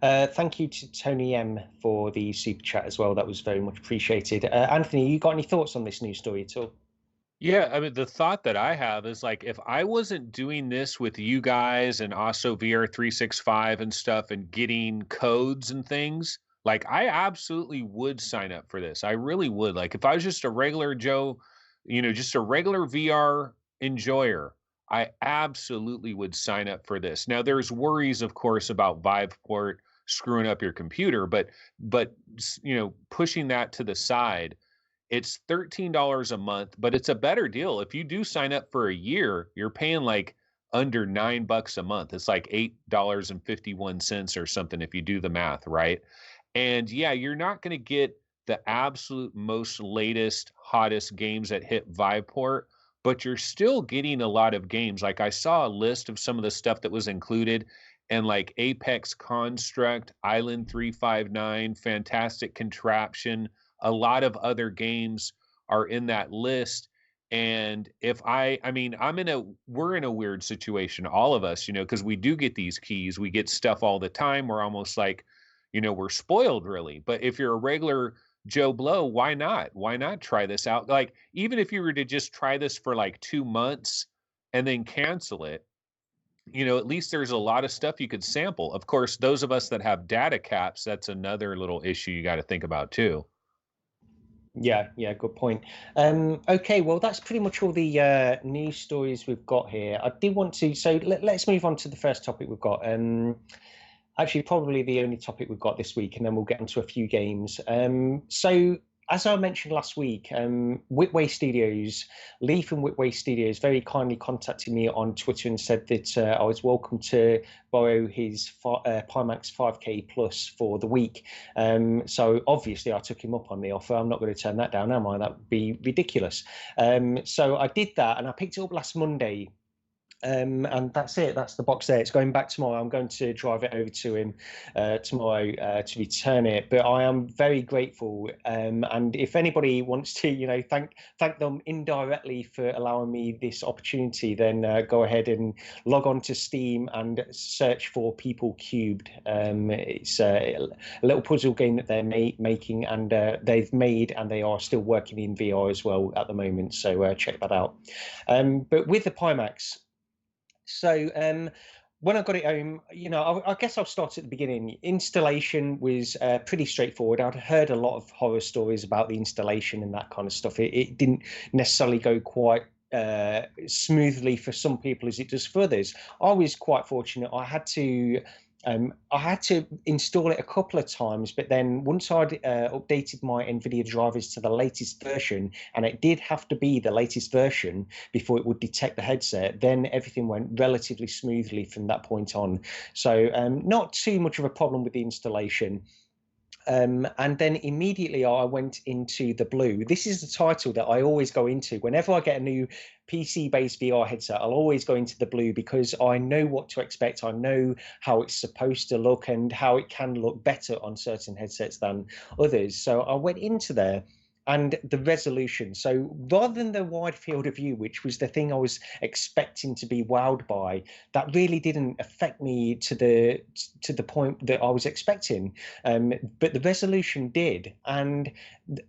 A: Thank you to Tony M for the super chat as well. That was very much appreciated. Anthony, you got any thoughts on this news story at all?
B: Yeah, I mean, the thought that I have is like, if I wasn't doing this with you guys and also VR 365 and stuff and getting codes and things, like I absolutely would sign up for this. I really would. Like if I was just a regular Joe, just a regular VR enjoyer, I absolutely would sign up for this. Now there's worries, of course, about Viveport screwing up your computer, but pushing that to the side, it's $13 a month, but it's a better deal. If you do sign up for a year, you're paying like under $9 a month. It's like $8.51 or something if you do the math, right? And yeah, you're not going to get the absolute most latest, hottest games that hit Viveport, but you're still getting a lot of games. Like I saw a list of some of the stuff that was included, and like Apex Construct, Island 359, Fantastic Contraption, a lot of other games are in that list. And if we're in a weird situation, all of us, because we do get these keys, we get stuff all the time. We're almost like, we're spoiled really. But if you're a regular Joe Blow, why not? Why not try this out? Like, even if you were to just try this for like 2 months and then cancel it, at least there's a lot of stuff you could sample. Of course, those of us that have data caps, that's another little issue you got to think about too.
A: Yeah, good point. Okay, well, that's pretty much all the news stories we've got here. I did want to, so let's move on to the first topic we've got. Actually, probably the only topic we've got this week, and then we'll get into a few games. So as I mentioned last week, Whitway Studios, Lee from Whitway Studios very kindly contacted me on Twitter and said that I was welcome to borrow his Pimax 5K Plus for the week. So obviously I took him up on the offer. I'm not going to turn that down, am I? That would be ridiculous. So I did that, and I picked it up last Monday. And that's it. That's the box there. It's going back tomorrow. I'm going to drive it over to him tomorrow to return it. But I am very grateful. And if anybody wants to, you know, thank them indirectly for allowing me this opportunity, then go ahead and log on to Steam and search for People Cubed. It's a little puzzle game that they're making, and they've made, and they are still working in VR as well at the moment. So check that out. But with the Pimax. So when I got it home, you know, I guess I'll start at the beginning. Installation was pretty straightforward. I'd heard a lot of horror stories about the installation and that kind of stuff. It didn't necessarily go quite smoothly for some people as it does for others. I was quite fortunate. I had to install it a couple of times, but then once I'd updated my NVIDIA drivers to the latest version, and it did have to be the latest version before it would detect the headset, then everything went relatively smoothly from that point on. So not too much of a problem with the installation. And then immediately I went into the Blue. This is the title that I always go into. Whenever I get a new PC-based VR headset, I'll always go into the Blue because I know what to expect. I know how it's supposed to look and how it can look better on certain headsets than others. So I went into there. And the resolution. So rather than the wide field of view, which was the thing I was expecting to be wowed by, that really didn't affect me to the point that I was expecting. But the resolution did, and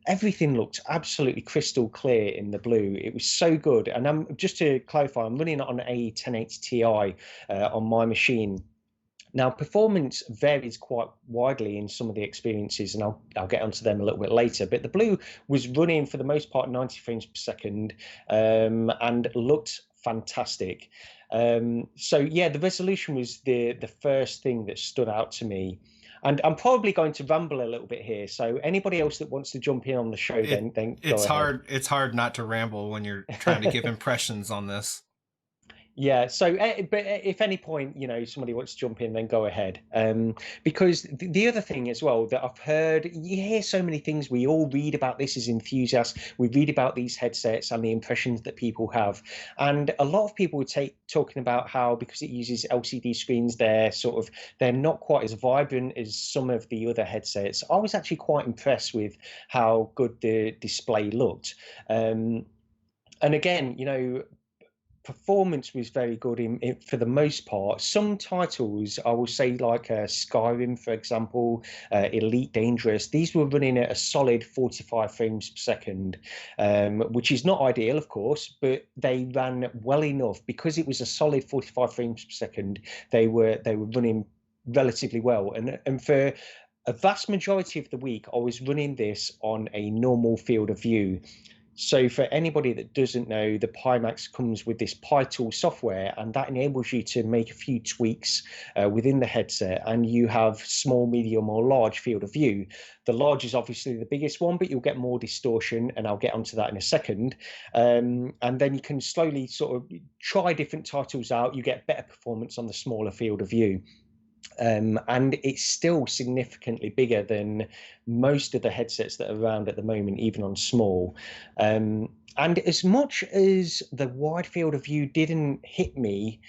A: everything looked absolutely crystal clear in the Blue. It was so good. And just to clarify, I'm running it on a 1080 Ti on my machine. Now, performance varies quite widely in some of the experiences, and I'll get onto them a little bit later. But the Blue was running for the most part 90 frames per second and looked fantastic. So yeah, the resolution was the first thing that stood out to me. And I'm probably going to ramble a little bit here. So anybody else that wants to jump in on the show, then go ahead.
C: It's hard not to ramble when you're trying to give impressions on this.
A: Yeah, so but if any point, you know, somebody wants to jump in, then go ahead. Because the other thing as well that I've heard, you hear so many things. We all read about this as enthusiasts. We read about these headsets and the impressions that people have. And a lot of people would talking about how because it uses LCD screens, they're not quite as vibrant as some of the other headsets. I was actually quite impressed with how good the display looked. And again, you know, performance was very good for the most part. Some titles, I will say, like Skyrim, for example, Elite Dangerous, these were running at a solid 45 frames per second, which is not ideal, of course, but they ran well enough because it was a solid 45 frames per second. They were running relatively well, and for a vast majority of the week, I was running this on a normal field of view. So for anybody that doesn't know, the Pimax comes with this Pi-tool software, and that enables you to make a few tweaks within the headset, and you have small, medium, or large field of view. The large is obviously the biggest one, but you'll get more distortion, and I'll get onto that in a second. And then you can slowly sort of try different titles out. You get better performance on the smaller field of view. And it's still significantly bigger than most of the headsets that are around at the moment, even on small. And as much as the wide field of view didn't hit me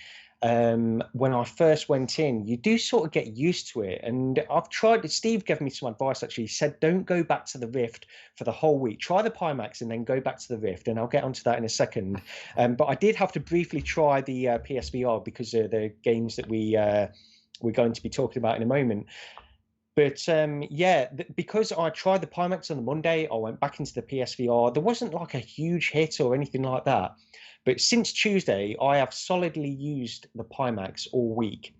A: when I first went in, you do sort of get used to it. And I've tried, Steve gave me some advice actually. He said, don't go back to the Rift for the whole week. Try the Pimax and then go back to the Rift. And I'll get onto that in a second. But I did have to briefly try the PSVR because of the games that we're going to be talking about in a moment. But yeah, because I tried the Pimax on the Monday, I went back into the PSVR. There wasn't like a huge hit or anything like that. But since Tuesday, I have solidly used the Pimax all week.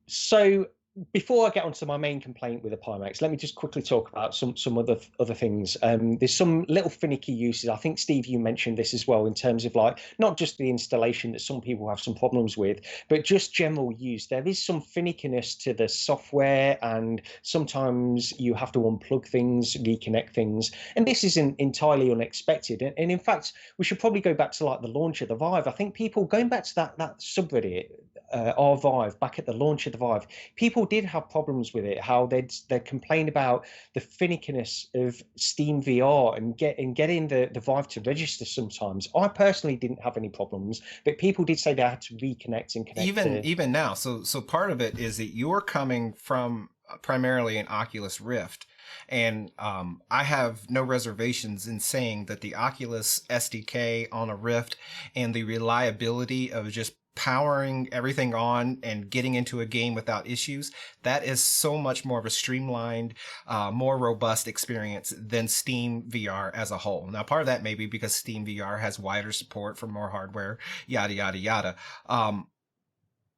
A: So before I get onto my main complaint with the Pimax, let me just quickly talk about some other things. There's some little finicky uses. I think, Steve, you mentioned this as well, in terms of like not just the installation that some people have some problems with, but just general use. There is some finickiness to the software, and sometimes you have to unplug things, reconnect things, and this isn't entirely unexpected. And in fact, we should probably go back to like the launch of the Vive. I think people going back to that subreddit, our Vive, back at the launch of the Vive, people did have problems with it, how they'd complain about the finickiness of Steam VR and getting the Vive to register sometimes. I personally didn't have any problems, but people did say they had to reconnect and connect.
C: Even now, so part of it is that you're coming from primarily an Oculus Rift. And I have no reservations in saying that the Oculus SDK on a Rift and the reliability of just powering everything on and getting into a game without issues, that is so much more of a streamlined, more robust experience than Steam VR as a whole. Now, part of that may be because Steam VR has wider support for more hardware, yada, yada, yada.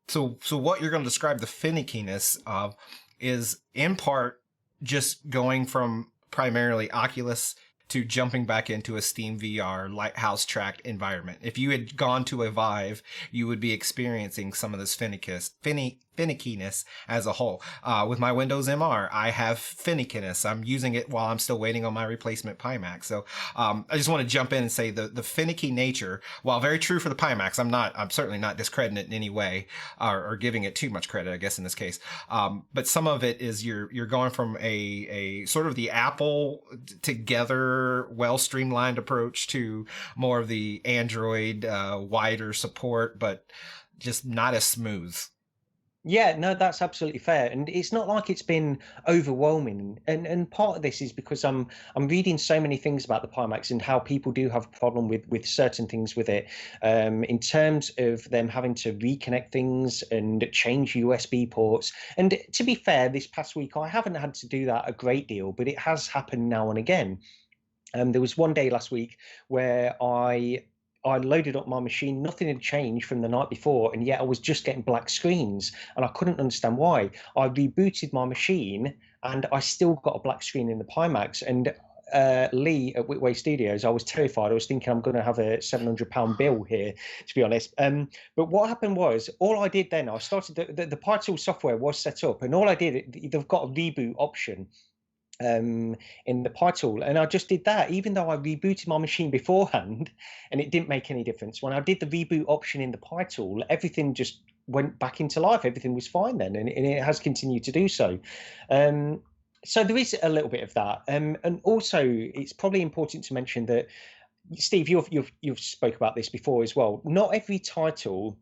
C: So what you're going to describe the finickiness of is in part just going from primarily Oculus to jumping back into a Steam VR lighthouse tracked environment. If you had gone to a Vive, you would be experiencing some of this finickiness as a whole. With my Windows MR, I have finickiness. I'm using it while I'm still waiting on my replacement Pimax. So I just want to jump in and say the finicky nature, while very true for the Pimax, I'm certainly not discrediting it in any way, or giving it too much credit, I guess, in this case. But some of it is you're going from a sort of the Apple together, well streamlined approach to more of the Android wider support, but just not as smooth.
A: Yeah, no, that's absolutely fair, and it's not like it's been overwhelming. And part of this is because I'm reading so many things about the Pimax and how people do have a problem with certain things with it, in terms of them having to reconnect things and change USB ports. And to be fair, this past week I haven't had to do that a great deal, but it has happened now and again. There was one day last week where I loaded up my machine, nothing had changed from the night before, and yet I was just getting black screens, and I couldn't understand why. I rebooted my machine, and I still got a black screen in the Pimax. And Lee at Whitway Studios, I was terrified. I was thinking I'm going to have a £700 bill here, to be honest. But what happened was, all I did then, I started the Pi-tool software was set up, and all I did, they've got a reboot option in the Pi-tool, and I just did that, even though I rebooted my machine beforehand, and it didn't make any difference. When I did the reboot option in the Pi-tool, everything just went back into life. Everything was fine then, and it has continued to do so. So there is a little bit of that, and also it's probably important to mention that, Steve, you've spoke about this before as well. Not every title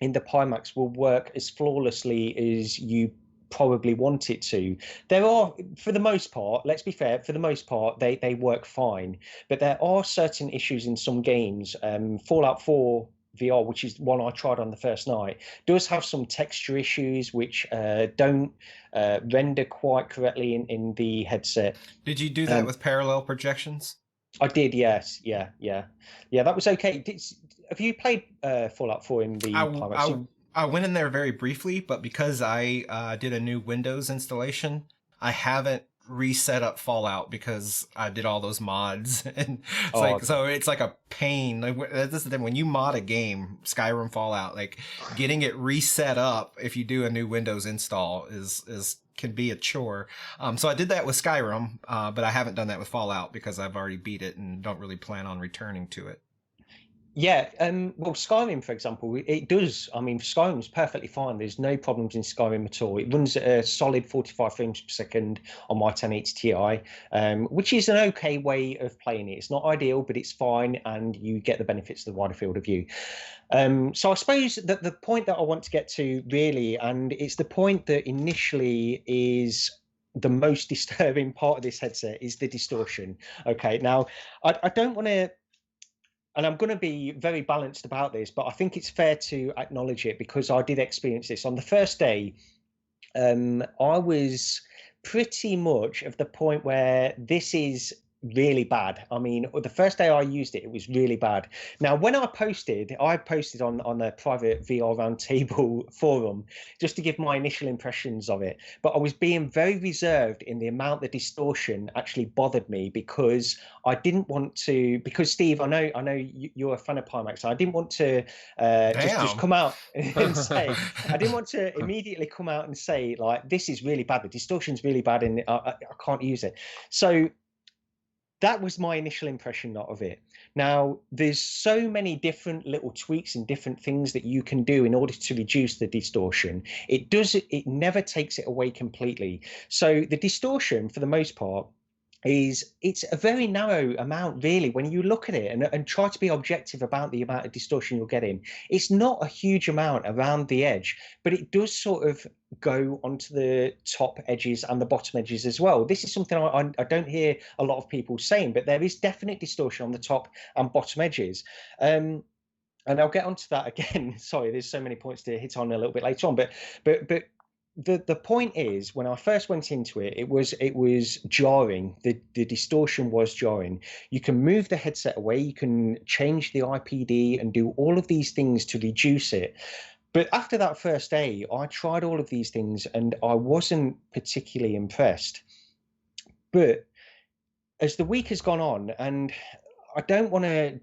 A: in the Pimax will work as flawlessly as you probably want it to. There are, for the most part, let's be fair, for the most part, they work fine. But there are certain issues in some games. Fallout 4 VR, which is one I tried on the first night, does have some texture issues which don't render quite correctly in the headset.
C: Did you do that with parallel projections?
A: I did, yes. Yeah. That was okay. Have you played Fallout 4 in the Pimax?
C: I went in there very briefly, but because I did a new Windows installation, I haven't reset up Fallout because I did all those mods, and so it's like a pain. Like, this is the thing, when you mod a game, Skyrim, Fallout, like getting it reset up if you do a new Windows install is can be a chore. So I did that with Skyrim, but I haven't done that with Fallout because I've already beat it and don't really plan on returning to it.
A: Yeah, well, Skyrim, for example, it does. I mean, Skyrim's perfectly fine. There's no problems in Skyrim at all. It runs at a solid 45 frames per second on my 1080 Ti, which is an okay way of playing it. It's not ideal, but it's fine, and you get the benefits of the wider field of view. So I suppose that the point that I want to get to, really, and it's the point that initially is the most disturbing part of this headset, is the distortion. Okay, now, I don't want to... And I'm going to be very balanced about this, but I think it's fair to acknowledge it because I did experience this. On the first day, I was pretty much of the point where this is really bad. I mean, the first day I used it, it was really bad. Now, when I posted on a private VR Roundtable forum just to give my initial impressions of it. But I was being very reserved in the amount the distortion actually bothered me, because I didn't want to. Because Steve, I know you're a fan of Pimax. So I didn't want to just come out and say. I didn't want to immediately come out and say like, this is really bad. The distortion's really bad, and I can't use it. So that was my initial impression of it. Now, there's so many different little tweaks and different things that you can do in order to reduce the distortion. It never takes it away completely. So the distortion, for the most part, it's a very narrow amount, really, when you look at it and try to be objective about the amount of distortion you're getting. It's not a huge amount around the edge, but it does sort of go onto the top edges and the bottom edges as well. This is something I don't hear a lot of people saying, but there is definite distortion on the top and bottom edges. And I'll get onto that again. Sorry, there's so many points to hit on a little bit later on, but the point is, when I first went into it, it was jarring. The distortion was jarring. You can move the headset away, you can change the IPD and do all of these things to reduce it. But after that first day, I tried all of these things and I wasn't particularly impressed. But as the week has gone on, and I don't want to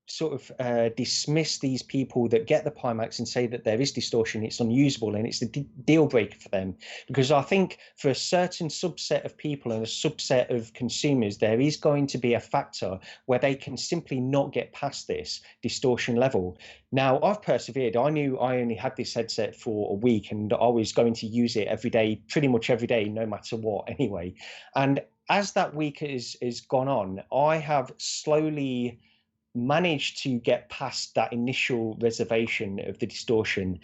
A: sort of dismiss these people that get the Pimax and say that there is distortion, it's unusable, and it's a deal breaker for them. Because I think for a certain subset of people and a subset of consumers, there is going to be a factor where they can simply not get past this distortion level. Now, I've persevered. I knew I only had this headset for a week, and I was going to use it every day, pretty much every day, no matter what, anyway. And as that week is gone on, I have slowly managed to get past that initial reservation of the distortion,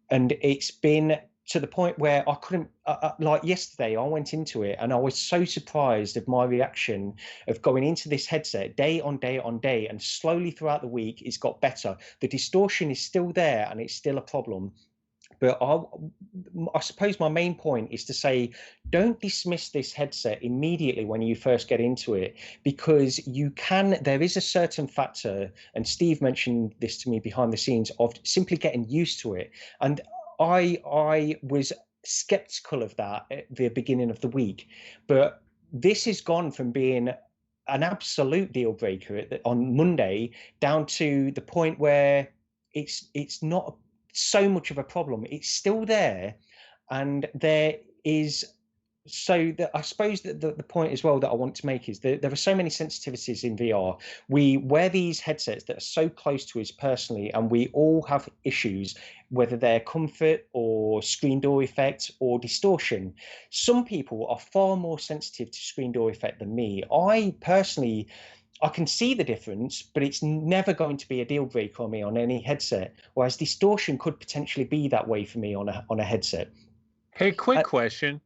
A: and it's been to the point where I couldn't like yesterday I went into it and I was so surprised of my reaction of going into this headset day on day on day, and slowly throughout the week it's got better. The distortion is still there and it's still a problem. But I suppose my main point is to say, don't dismiss this headset immediately when you first get into it, because there is a certain factor, and Steve mentioned this to me behind the scenes, of simply getting used to it. And I was skeptical of that at the beginning of the week, but this has gone from being an absolute deal breaker on Monday down to the point where it's not so much of a problem. It's still there, and there is. So I suppose that the point as well that I want to make is that there are so many sensitivities in VR. We wear these headsets that are so close to us personally, and we all have issues, whether they're comfort or screen door effect or distortion. Some people are far more sensitive to screen door effect than me. I personally, I can see the difference, but it's never going to be a deal breaker on me on any headset, whereas distortion could potentially be that way for me on a headset.
B: Hey, quick question.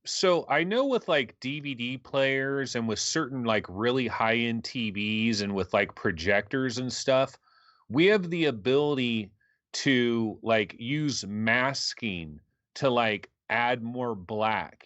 B: So I know with like DVD players and with certain like really high-end TVs and with like projectors and stuff, we have the ability to like use masking to like add more black,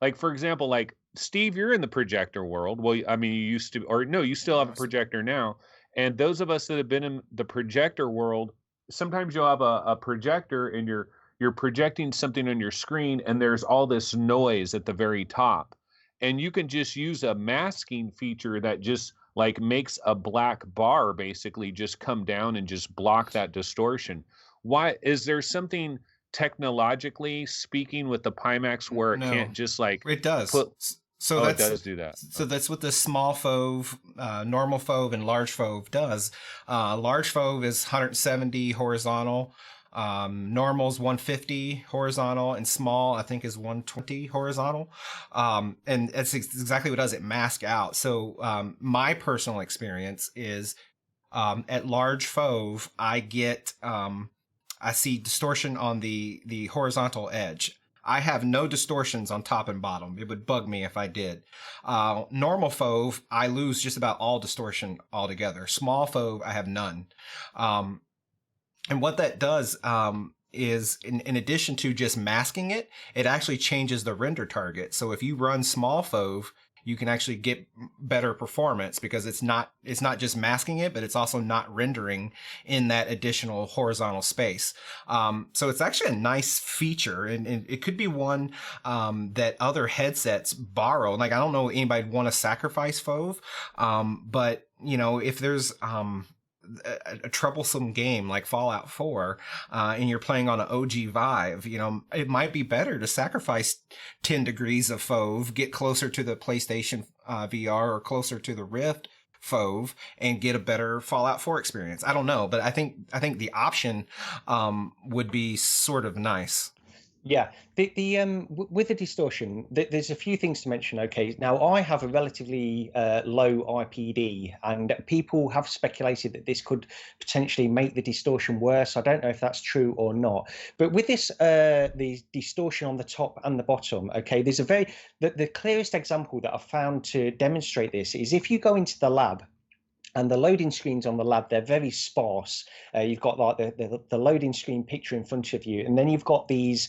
B: like for example, like Steve, you're in the projector world. Well, I mean, you used to, or no, you still have a projector now. And those of us that have been in the projector world, sometimes you'll have a projector and you're projecting something on your screen and there's all this noise at the very top. And you can just use a masking feature that just like makes a black bar basically just come down and just block that distortion. Why is there something technologically speaking with the Pimax where it can't just like
C: it does it does do that. So that's what the small FOV, normal FOV, and large FOV does. Large FOV is 170 horizontal. Normal's 150 horizontal, and small I think is 120 horizontal. And that's exactly what it does. It masks out. So my personal experience is at large FOV, I see distortion on the horizontal edge. I have no distortions on top and bottom. It would bug me if I did. Normal FOV, I lose just about all distortion altogether. Small FOV, I have none. And what that does is, in addition to just masking it, it actually changes the render target. So if you run small FOV, you can actually get better performance because it's not just masking it, but it's also not rendering in that additional horizontal space. So it's actually a nice feature, and it could be one that other headsets borrow. Like, I don't know anybody want to sacrifice FOV, but if there's a troublesome game like Fallout 4, and you're playing on an OG Vive, it might be better to sacrifice 10 degrees of FOV, get closer to the PlayStation VR or closer to the Rift FOV, and get a better Fallout 4 experience. I don't know, but I think the option would be sort of nice.
A: Yeah, with the distortion, there's a few things to mention. Okay, now I have a relatively low IPD, and people have speculated that this could potentially make the distortion worse. I don't know if that's true or not. But with this, the distortion on the top and the bottom, okay, there's the clearest example that I've found to demonstrate this is if you go into the lab. And the loading screens on the lab, they're very sparse. You've got like the loading screen picture in front of you, and then you've got these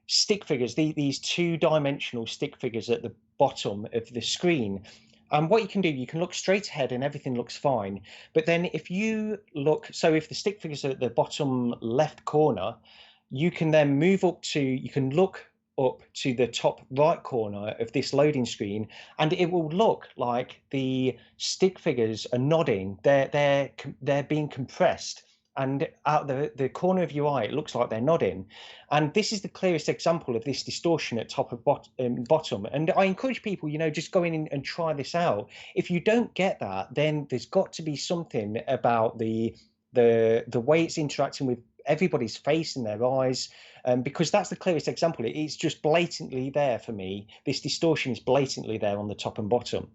A: stick figures, these two-dimensional stick figures at the bottom of the screen. And what you can do, you can look straight ahead and everything looks fine. But then if you look, so if the stick figures are at the bottom left corner, you can then you can look up to the top right corner of this loading screen, and it will look like the stick figures are nodding. They're being compressed, and out the corner of your eye, it looks like they're nodding. And this is the clearest example of this distortion at top of bottom. And I encourage people, just go in and try this out. If you don't get that, then there's got to be something about the way it's interacting with everybody's face and their eyes, because that's the clearest example. It's just blatantly there for me. This distortion is blatantly there on the top and bottom.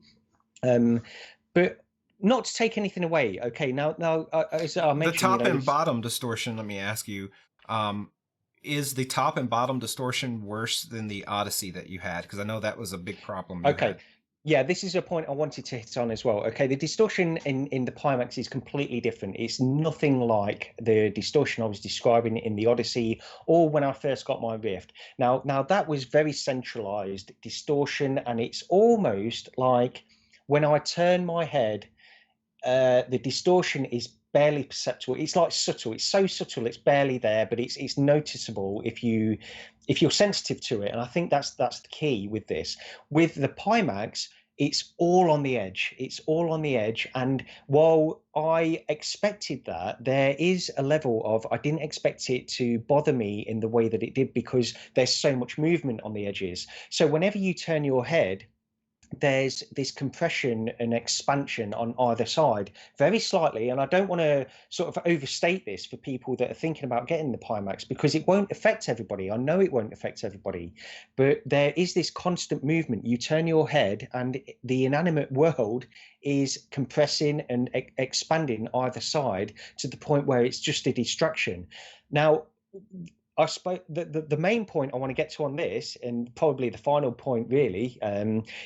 A: But not to take anything away. Okay, now as I mentioned,
C: the top and bottom distortion. Let me ask you: is the top and bottom distortion worse than the Odyssey that you had? Because I know that was a big problem.
A: Okay. Yeah, this is a point I wanted to hit on as well. Okay, the distortion in the Pimax is completely different. It's nothing like the distortion I was describing in the Odyssey or when I first got my Rift. Now that was very centralized distortion, and it's almost like when I turn my head, the distortion is barely perceptible. It's like subtle. It's so subtle. It's barely there, but it's noticeable if you're sensitive to it. And I think that's the key with this. With the Pimax, it's all on the edge. It's all on the edge. And while I expected that, there is a level of, I didn't expect it to bother me in the way that it did, because there's so much movement on the edges. So whenever you turn your head, there's this compression and expansion on either side very slightly. And I don't want to sort of overstate this for people that are thinking about getting the Pimax, because it won't affect everybody. I know it won't affect everybody, but there is this constant movement. You turn your head and the inanimate world is compressing and expanding either side to the point where it's just a distraction. Now, I suppose the main point I want to get to on this, and probably the final point really,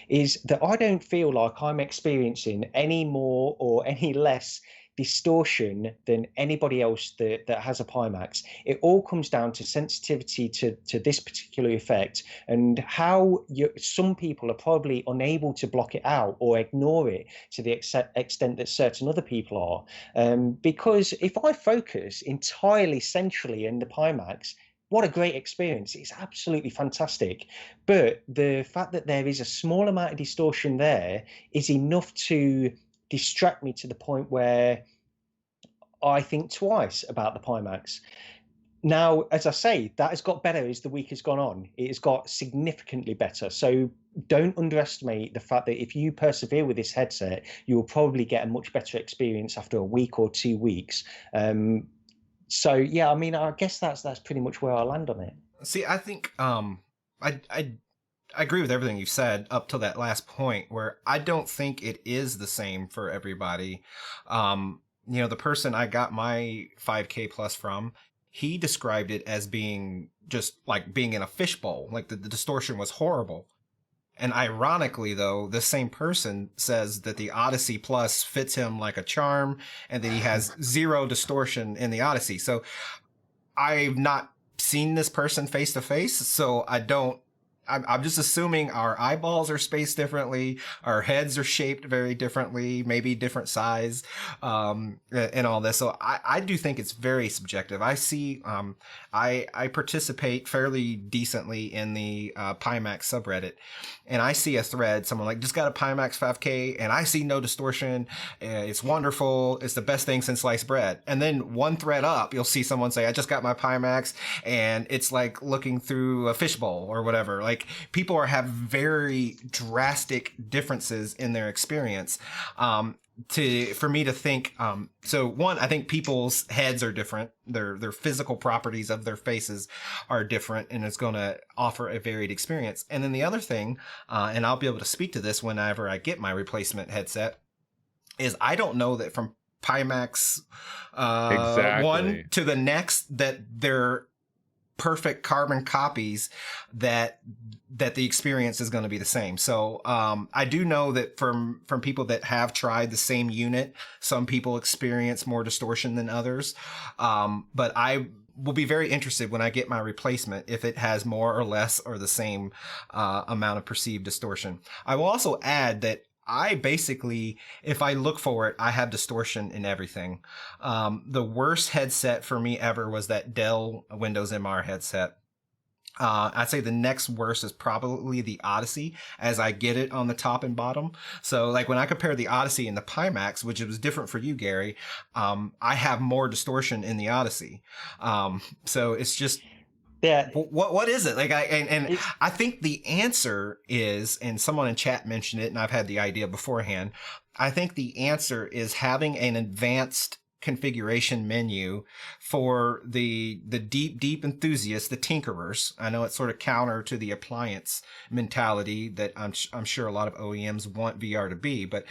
A: is that I don't feel like I'm experiencing any more or any less distortion than anybody else that has a Pimax. It all comes down to sensitivity to this particular effect, and how some people are probably unable to block it out or ignore it to the extent that certain other people are. Because if I focus entirely centrally in the Pimax, what a great experience. It's absolutely fantastic. But the fact that there is a small amount of distortion there is enough to distract me to the point where I think twice about the Pimax. Now, as I say, that has got better as the week has gone on. It has got significantly better. So don't underestimate the fact that if you persevere with this headset, you will probably get a much better experience after a week or 2 weeks. So yeah, I mean, I guess that's pretty much where I land on it.
C: See, I think I agree with everything you've said up to that last point, where I don't think it is the same for everybody. The person I got my 5K plus from, he described it as being just like being in a fishbowl, like the distortion was horrible. And ironically, though, the same person says that the Odyssey Plus fits him like a charm and that he has zero distortion in the Odyssey. So I've not seen this person face to face, so I don't I'm just assuming our eyeballs are spaced differently, our heads are shaped very differently, maybe different size, and all this. So I do think it's very subjective. I see, I participate fairly decently in the Pimax subreddit, and I see a thread, someone like, just got a Pimax 5K, and I see no distortion. It's wonderful. It's the best thing since sliced bread. And then one thread up, you'll see someone say, I just got my Pimax, and it's like looking through a fishbowl or whatever. Like, people have very drastic differences in their experience. For me to think, so one, I think people's heads are different. Their physical properties of their faces are different, and it's going to offer a varied experience. And then the other thing, and I'll be able to speak to this whenever I get my replacement headset, is I don't know that from Pimax one to the next that they're perfect carbon copies that the experience is going to be the same. So I do know that from people that have tried the same unit, some people experience more distortion than others. But I will be very interested when I get my replacement if it has more or less or the same amount of perceived distortion. I will also add that I basically, if I look for it, I have distortion in everything. The worst headset for me ever was that Dell Windows MR headset. I'd say the next worst is probably the Odyssey, as I get it on the top and bottom. So like when I compare the Odyssey and the Pimax, which it was different for you, Gary, I have more distortion in the Odyssey. So it's just,
A: yeah.
C: What is it? Like I think the answer is, and someone in chat mentioned it, and I've had the idea beforehand. I think the answer is having an advanced configuration menu for the deep enthusiasts, the tinkerers. I know it's sort of counter to the appliance mentality that I'm sure a lot of OEMs want VR to be, but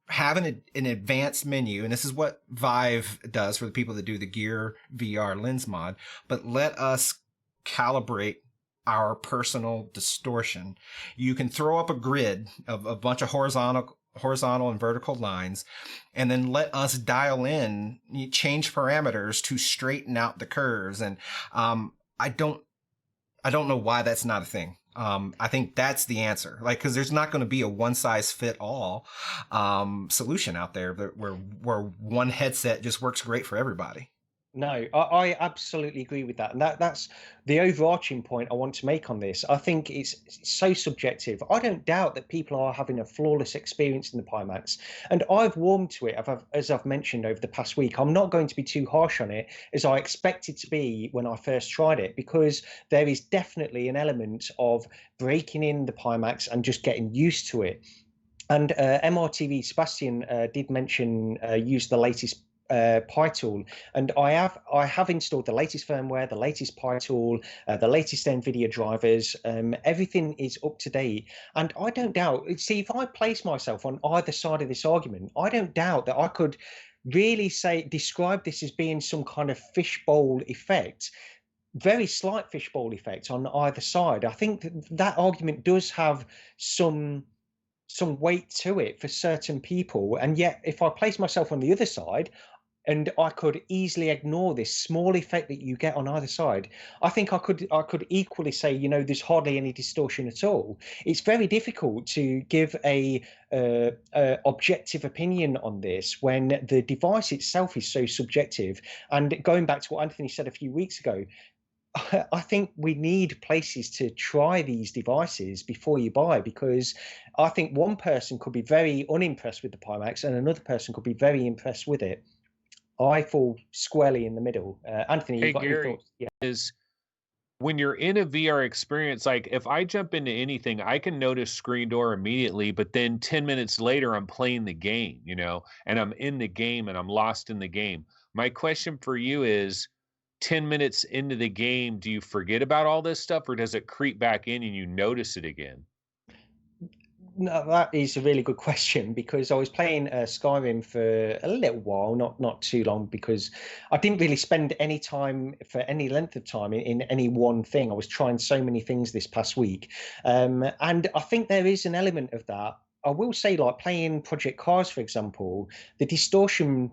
C: having an advanced menu, and this is what Vive does for the people that do the Gear VR lens mod, but let us calibrate our personal distortion. You can throw up a grid of a bunch of horizontal and vertical lines, and then let us dial in, change parameters to straighten out the curves. And I don't know why that's not a thing. I think that's the answer. Like, because there's not going to be a one size fit all solution out there where one headset just works great for everybody.
A: No, I absolutely agree with that. And that's the overarching point I want to make on this. I think it's so subjective. I don't doubt that people are having a flawless experience in the Pimax. And I've warmed to it, as I've mentioned over the past week. I'm not going to be too harsh on it as I expected to be when I first tried it, because there is definitely an element of breaking in the Pimax and just getting used to it. And MRTV Sebastian did mention use the latest Pi tool, and I have installed the latest firmware, the latest Pi tool, the latest NVIDIA drivers. Everything is up to date, and I don't doubt. See, if I place myself on either side of this argument, I don't doubt that I could really describe this as being some kind of fishbowl effect, very slight fishbowl effect on either side. I think that argument does have some weight to it for certain people, and yet if I place myself on the other side, and I could easily ignore this small effect that you get on either side, I think I could equally say, there's hardly any distortion at all. It's very difficult to give a objective opinion on this when the device itself is so subjective. And going back to what Anthony said a few weeks ago, I think we need places to try these devices before you buy, because I think one person could be very unimpressed with the Pimax and another person could be very impressed with it. I fall squarely in the middle. Anthony,
B: hey,
A: you got
B: Gary,
A: any thoughts? Yeah.
B: Is when you're in a VR experience, like if I jump into anything, I can notice screen door immediately, but then 10 minutes later, I'm playing the game, and I'm in the game and I'm lost in the game. My question for you is, 10 minutes into the game, do you forget about all this stuff, or does it creep back in and you notice it again?
A: No, that is a really good question, because I was playing Skyrim for a little while, not too long, because I didn't really spend any time for any length of time in any one thing. I was trying so many things this past week. And I think there is an element of that. I will say, like playing Project Cars, for example, the distortion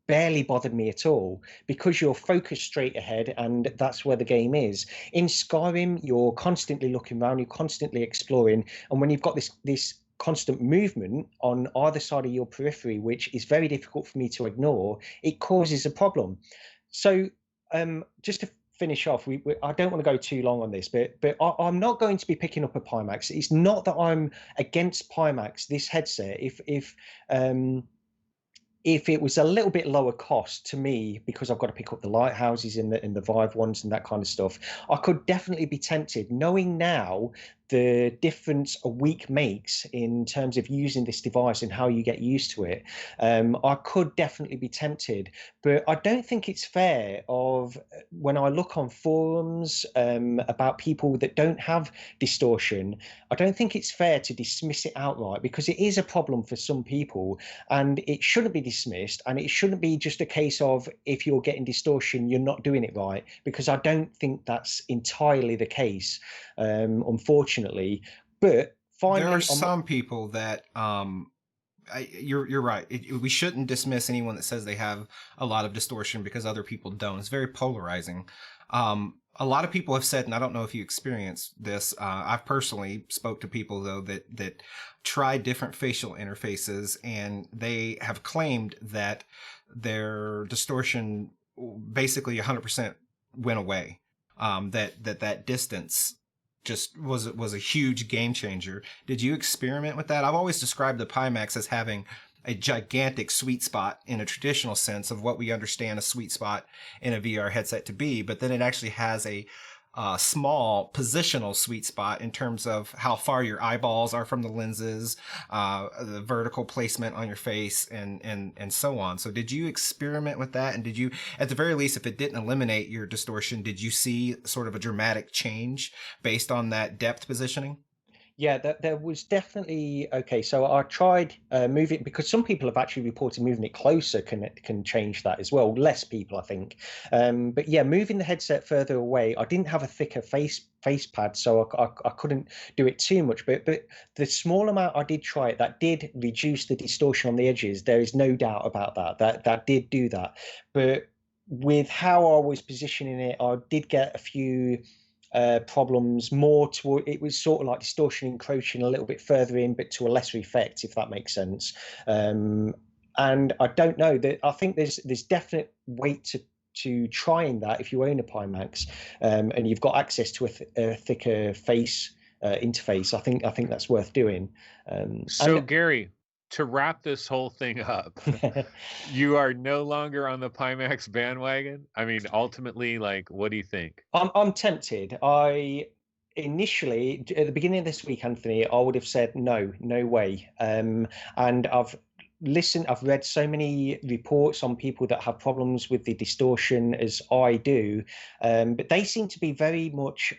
A: barely bothered me at all, because you're focused straight ahead and that's where the game is. In Skyrim, you're constantly looking around, you're constantly exploring, and when you've got this constant movement on either side of your periphery, which is very difficult for me to ignore, it causes a problem. So just to finish off, I don't want to go too long on this, but I'm not going to be picking up a Pimax. It's not that I'm against Pimax, this headset. If it was a little bit lower cost to me, because I've got to pick up the lighthouses in the Vive ones and that kind of stuff, I could definitely be tempted, knowing now the difference a week makes in terms of using this device and how you get used to it. I could definitely be tempted, but I don't think it's fair of when I look on forums about people that don't have distortion, I don't think it's fair to dismiss it outright, because it is a problem for some people and it shouldn't be dismissed, and it shouldn't be just a case of if you're getting distortion, you're not doing it right, because I don't think that's entirely the case, unfortunately. But finally,
C: there are some people that you're right. We shouldn't dismiss anyone that says they have a lot of distortion because other people don't. It's very polarizing. A lot of people have said, and I don't know if you experienced this, I've personally spoke to people though that tried different facial interfaces, and they have claimed that their distortion basically 100% went away. That distance just was a huge game changer. Did you experiment with that? I've always described the Pimax as having a gigantic sweet spot in a traditional sense of what we understand a sweet spot in a VR headset to be, but then it actually has a small positional sweet spot in terms of how far your eyeballs are from the lenses, the vertical placement on your face, and so on. So did you experiment with that? And did you, at the very least, if it didn't eliminate your distortion, did you see sort of a dramatic change based on that depth positioning?
A: Yeah, there was definitely, okay. So I tried moving, because some people have actually reported moving it closer can change that as well. Less people, I think. But yeah, moving the headset further away. I didn't have a thicker face pad, so I couldn't do it too much. But the small amount I did try it, that did reduce the distortion on the edges. There is no doubt about that. That did do that. But with how I was positioning it, I did get a few problems more toward, it was sort of like distortion encroaching a little bit further in, but to a lesser effect, if that makes sense. And I don't know, that I think there's definite weight to trying that if you own a Pimax, and you've got access to a thicker face interface. I think that's worth doing.
B: So Gary, to wrap this whole thing up, you are no longer on the Pimax bandwagon. I mean, ultimately, like, what do you think?
A: I'm tempted. I initially, at the beginning of this week, Anthony, I would have said no way. And I've read so many reports on people that have problems with the distortion as I do, but they seem to be very much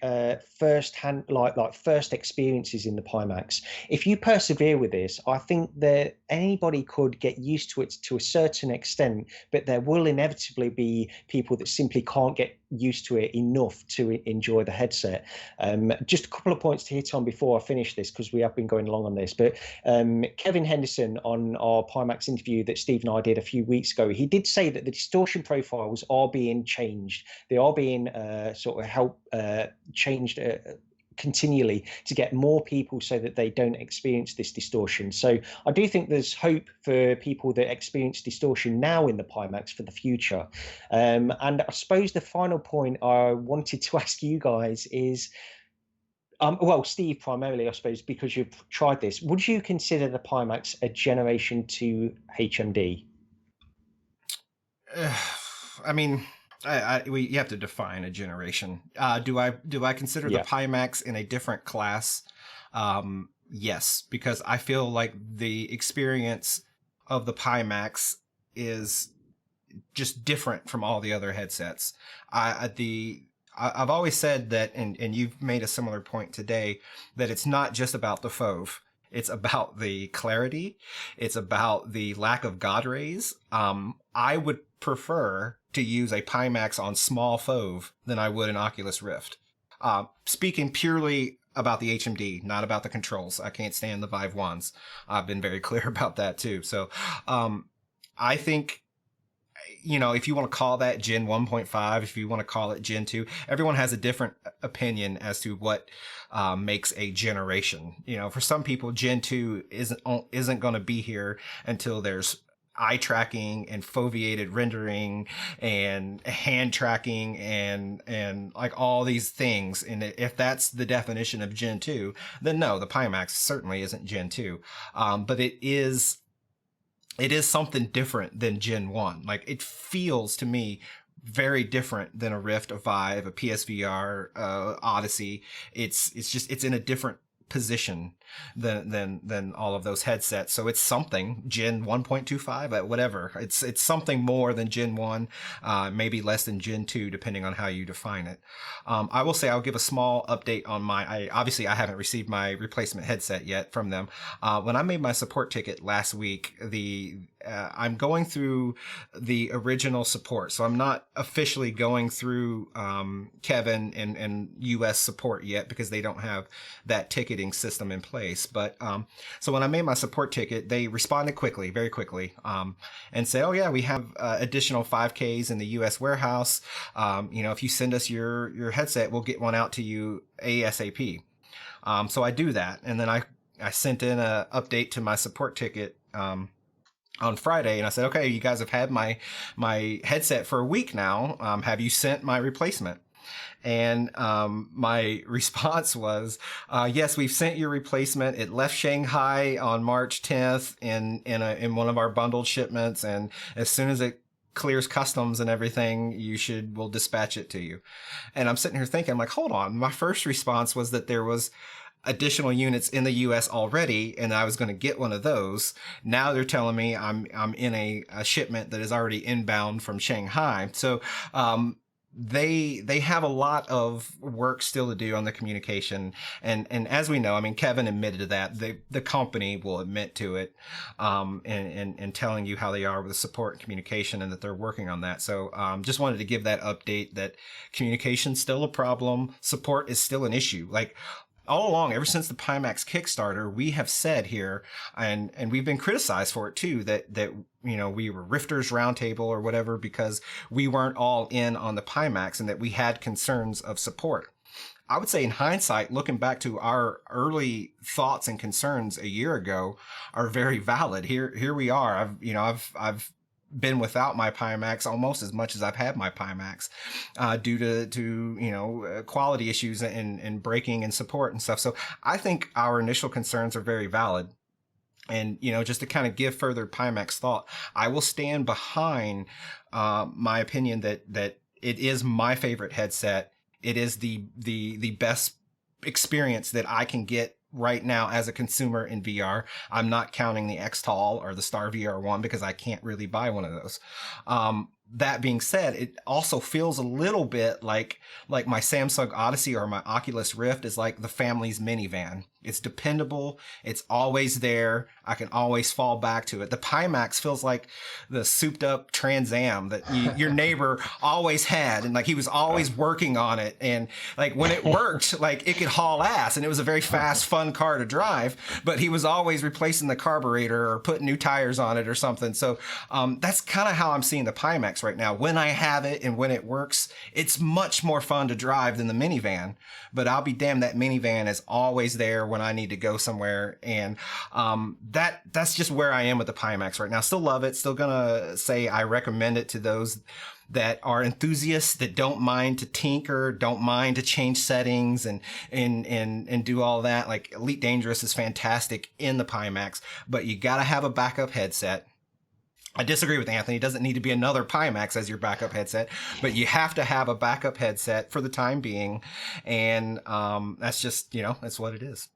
A: first-hand, like first experiences in the Pimax. If you persevere with this, I think that anybody could get used to it to a certain extent, but there will inevitably be people that simply can't get used to it enough to enjoy the headset. Just a couple of points to hit on before I finish this, because we have been going along on this, but Kevin Henderson, on our Pimax interview that Steve and I did a few weeks ago, he did say that the distortion profiles are being changed. They are being changed continually to get more people so that they don't experience this distortion. So I do think there's hope for people that experience distortion now in the Pimax for the future. And I suppose the final point I wanted to ask you guys is, well, Steve, primarily, I suppose, because you've tried this, would you consider the Pimax a Generation 2 HMD?
C: I mean, you have to define a generation. Do I consider the Pimax in a different class? Yes, because I feel like the experience of the Pimax is just different from all the other headsets. I've always said that, and you've made a similar point today, that it's not just about the FOV. It's about the clarity. It's about the lack of God rays. I would prefer to use a Pimax on small FOV than I would an Oculus Rift. Speaking purely about the HMD, not about the controls. I can't stand the Vive ones. I've been very clear about that too. So I think if you want to call that Gen 1.5, if you want to call it Gen 2, everyone has a different opinion as to what makes a generation. For some people, Gen 2 isn't going to be here until there's eye tracking and foveated rendering and hand tracking and like all these things. And if that's the definition of Gen 2, then no, the Pimax certainly isn't Gen 2. But it is something different than Gen 1. Like, it feels to me very different than a Rift, a Vive, a PSVR, Odyssey. It's in a different position than all of those headsets. So it's something Gen 1.25, whatever. It's something more than Gen 1, maybe less than Gen 2, depending on how you define it. I will say I'll give a small update on obviously I haven't received my replacement headset yet from them. When I made my support ticket last week, I'm going through the original support. So I'm not officially going through Kevin and US support yet, because they don't have that ticketing system in place. But so when I made my support ticket, they responded quickly, very quickly, and said, oh yeah, we have additional 5Ks in the US warehouse. If you send us your headset, we'll get one out to you ASAP. So I do that. And then I sent in an update to my support ticket on Friday, and I said, okay, you guys have had my headset for a week now. Have you sent my replacement? And my response was, yes, we've sent your replacement. It left Shanghai on March 10th in one of our bundled shipments, and as soon as it clears customs and everything, we'll dispatch it to you. And I'm sitting here thinking, I'm like, hold on. My first response was that there was additional units in the US already, and I was going to get one of those. Now they're telling me I'm in a shipment that is already inbound from Shanghai. So they have a lot of work still to do on the communication, and as we know, I mean, Kevin admitted to that. The company will admit to it, and telling you how they are with the support and communication, and that they're working on that. So just wanted to give that update that communication's still a problem, support is still an issue. Like, all along, ever since the Pimax Kickstarter, we have said here, and we've been criticized for it too, that we were Rifters Roundtable or whatever, because we weren't all in on the Pimax and that we had concerns of support. I would say, in hindsight, looking back to our early thoughts and concerns a year ago, are very valid. Here we are. I've been without my Pimax almost as much as I've had my Pimax, due to quality issues and breaking and support and stuff. So I think our initial concerns are very valid. And, just to kind of give further Pimax thought, I will stand behind my opinion that it is my favorite headset. It is the best experience that I can get right now as a consumer in VR. I'm not counting the X-Tall or the Star VR1, because I can't really buy one of those. That being said, it also feels a little bit like my Samsung Odyssey or my Oculus Rift is like the family's minivan. It's dependable. It's always there. I can always fall back to it. The Pimax feels like the souped up Trans Am that your neighbor always had. And like, he was always working on it. And like, when it worked, like, it could haul ass, and it was a very fast, fun car to drive, but he was always replacing the carburetor or putting new tires on it or something. So that's kind of how I'm seeing the Pimax right now. When I have it and when it works, it's much more fun to drive than the minivan, but I'll be damned, that minivan is always there when I need to go somewhere. And that's just where I am with the Pimax right now. Still love it. Still gonna say I recommend it to those that are enthusiasts, that don't mind to tinker, don't mind to change settings and do all that. Like, Elite Dangerous is fantastic in the Pimax, but you gotta have a backup headset. I disagree with Anthony. It doesn't need to be another Pimax as your backup headset, but you have to have a backup headset for the time being. And that's just, that's what it is.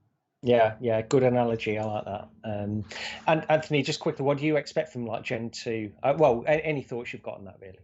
A: Yeah, good analogy. I like that. And Anthony, just quickly, what do you expect from like Gen 2? Any thoughts you've got on that, really?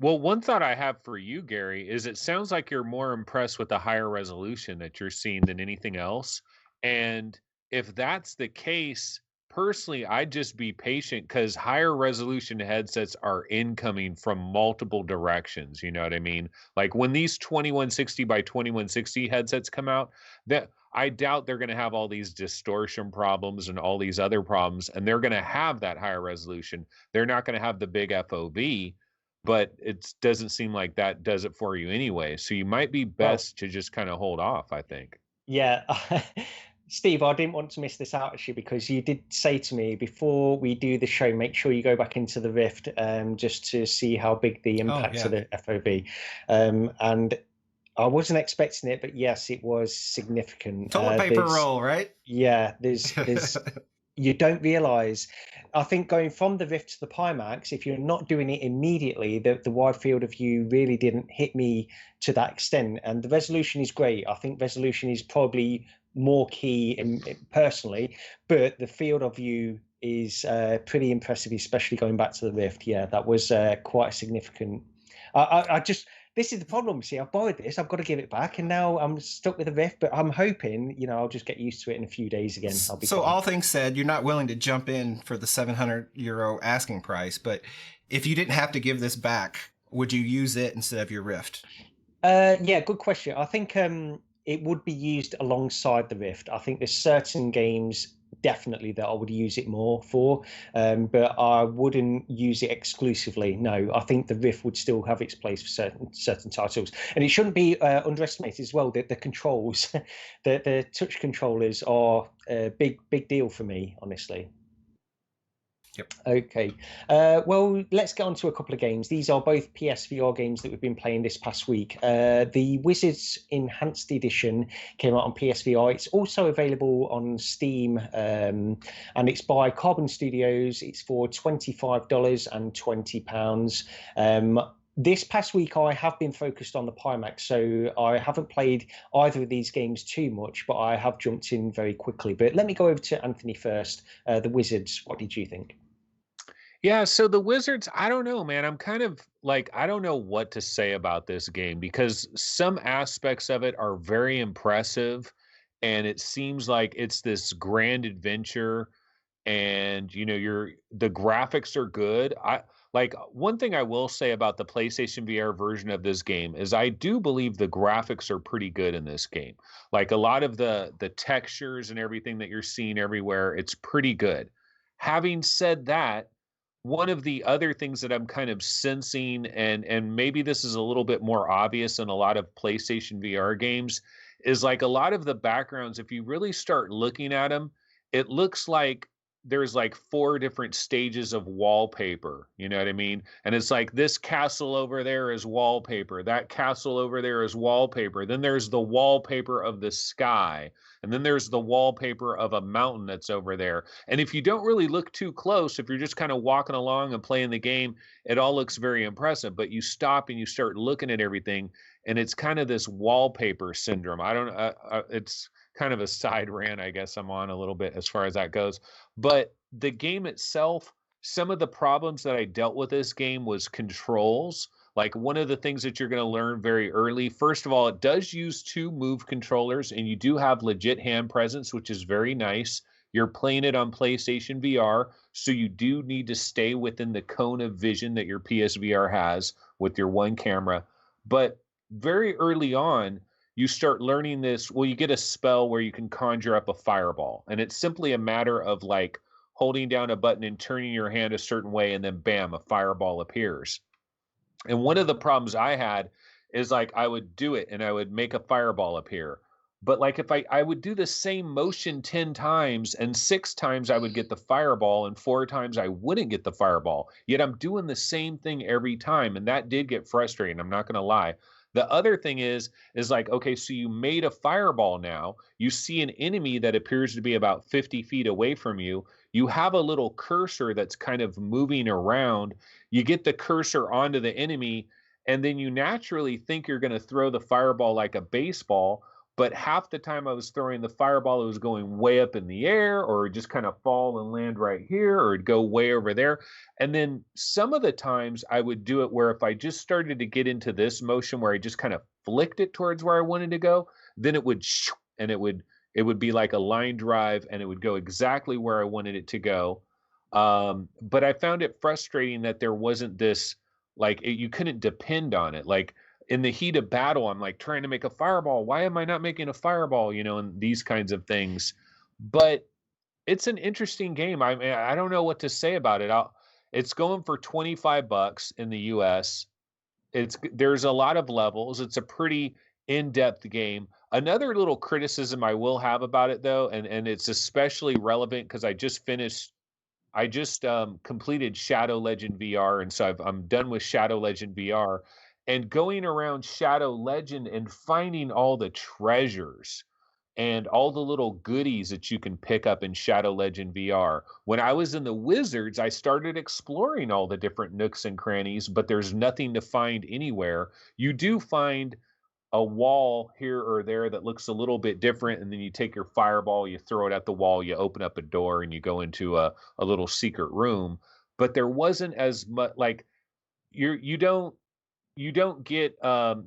B: Well, one thought I have for you, Gary, is it sounds like you're more impressed with the higher resolution that you're seeing than anything else. And if that's the case, personally, I'd just be patient because higher resolution headsets are incoming from multiple directions. You know what I mean? Like when these 2160 by 2160 headsets come out, that I doubt they're going to have all these distortion problems and all these other problems, and they're going to have that higher resolution. They're not going to have the big FOV, but it doesn't seem like that does it for you anyway. So you might be
A: Well,
B: best to just kind of hold off, I think.
A: yeah. Steve, I didn't want to miss this out actually, because you did say to me before we do the show, make sure you go back into the Rift just to see how big the impact of the FOV. And I wasn't expecting it, but yes, it was significant.
C: Toilet paper roll, right?
A: Yeah, there's you don't realize. I think going from the Rift to the Pimax, if you're not doing it immediately, the wide field of view really didn't hit me to that extent. And the resolution is great. I think resolution is probably more key personally, but the field of view is pretty impressive, especially going back to the Rift. Yeah, that was quite significant. I just, this is the problem. See, I've borrowed this, I've got to give it back, and now I'm stuck with the Rift. But I'm hoping, I'll just get used to it in a few days again. I'll be
C: so
A: fine.
C: All things said, you're not willing to jump in for the €700 asking price, but if you didn't have to give this back, would you use it instead of your Rift?
A: Yeah, good question. I think it would be used alongside the Rift. I think there's certain games definitely that I would use it more for, but I wouldn't use it exclusively. No, I think the Rift would still have its place for certain titles, and it shouldn't be underestimated as well. That the controls, the touch controllers are a big deal for me, honestly.
C: Yep.
A: Okay. Well, let's get on to a couple of games. These are both PSVR games that we've been playing this past week. The Wizards Enhanced Edition came out on PSVR. It's also available on Steam, and it's by Carbon Studios. It's for $25 and £20. This past week, I have been focused on the Pimax, so I haven't played either of these games too much, but I have jumped in very quickly. But let me go over to Anthony first. The Wizards, what did you think?
B: Yeah, so the Wizards, I don't know, man. I'm kind of like, I don't know what to say about this game because some aspects of it are very impressive and it seems like it's this grand adventure and the graphics are good. I like one thing I will say about the PlayStation VR version of this game is I do believe the graphics are pretty good in this game. Like a lot of the textures and everything that you're seeing everywhere, it's pretty good. Having said that, one of the other things that I'm kind of sensing, and maybe this is a little bit more obvious in a lot of PlayStation VR games, is like a lot of the backgrounds, if you really start looking at them, it looks like there's like 4 different stages of wallpaper. You know what I mean? And it's like this castle over there is wallpaper, that castle over there is wallpaper. Then there's the wallpaper of the sky. And then there's the wallpaper of a mountain that's over there. And if you don't really look too close, if you're just kind of walking along and playing the game, it all looks very impressive. But you stop and you start looking at everything, and it's kind of this wallpaper syndrome. I don't know. It's kind of a side rant, I guess I'm on a little bit as far as that goes. But the game itself, some of the problems that I dealt with this game was controls. Like one of the things that you're going to learn very early, first of all, it does use 2 Move controllers and you do have legit hand presence, which is very nice. You're playing it on PlayStation VR, so you do need to stay within the cone of vision that your PSVR has with your one camera. But very early on, you start learning this. Well, you get a spell where you can conjure up a fireball, and it's simply a matter of like holding down a button and turning your hand a certain way, and then bam, a fireball appears. And one of the problems I had is like I would do it and I would make a fireball appear. But like if I would do the same motion 10 times and 6 times I would get the fireball and 4 times I wouldn't get the fireball. Yet I'm doing the same thing every time. And that did get frustrating. I'm not going to lie. The other thing is like, okay, so you made a fireball now. You see an enemy that appears to be about 50 feet away from you. You have a little cursor that's kind of moving around. You get the cursor onto the enemy, and then you naturally think you're going to throw the fireball like a baseball. But half the time I was throwing the fireball, it was going way up in the air, or just kind of fall and land right here, or it'd go way over there. And then some of the times I would do it where if I just started to get into this motion where I just kind of flicked it towards where I wanted to go, then it would It would be like a line drive, and it would go exactly where I wanted it to go. But I found it frustrating that there wasn't this, like, you couldn't depend on it. Like in the heat of battle, I'm like trying to make a fireball. Why am I not making a fireball? And these kinds of things. But it's an interesting game. I mean, I don't know what to say about it. It's going for $25 in the US. There's a lot of levels. It's a pretty in-depth game. Another little criticism I will have about it, though, and it's especially relevant because I just completed Shadow Legend VR, and so I'm done with Shadow Legend VR, and going around Shadow Legend and finding all the treasures and all the little goodies that you can pick up in Shadow Legend VR. When I was in the Wizards, I started exploring all the different nooks and crannies, but there's nothing to find anywhere. You do find a wall here or there that looks a little bit different, and then you take your fireball, you throw it at the wall, you open up a door, and you go into a little secret room. But there wasn't as much, like, you don't get,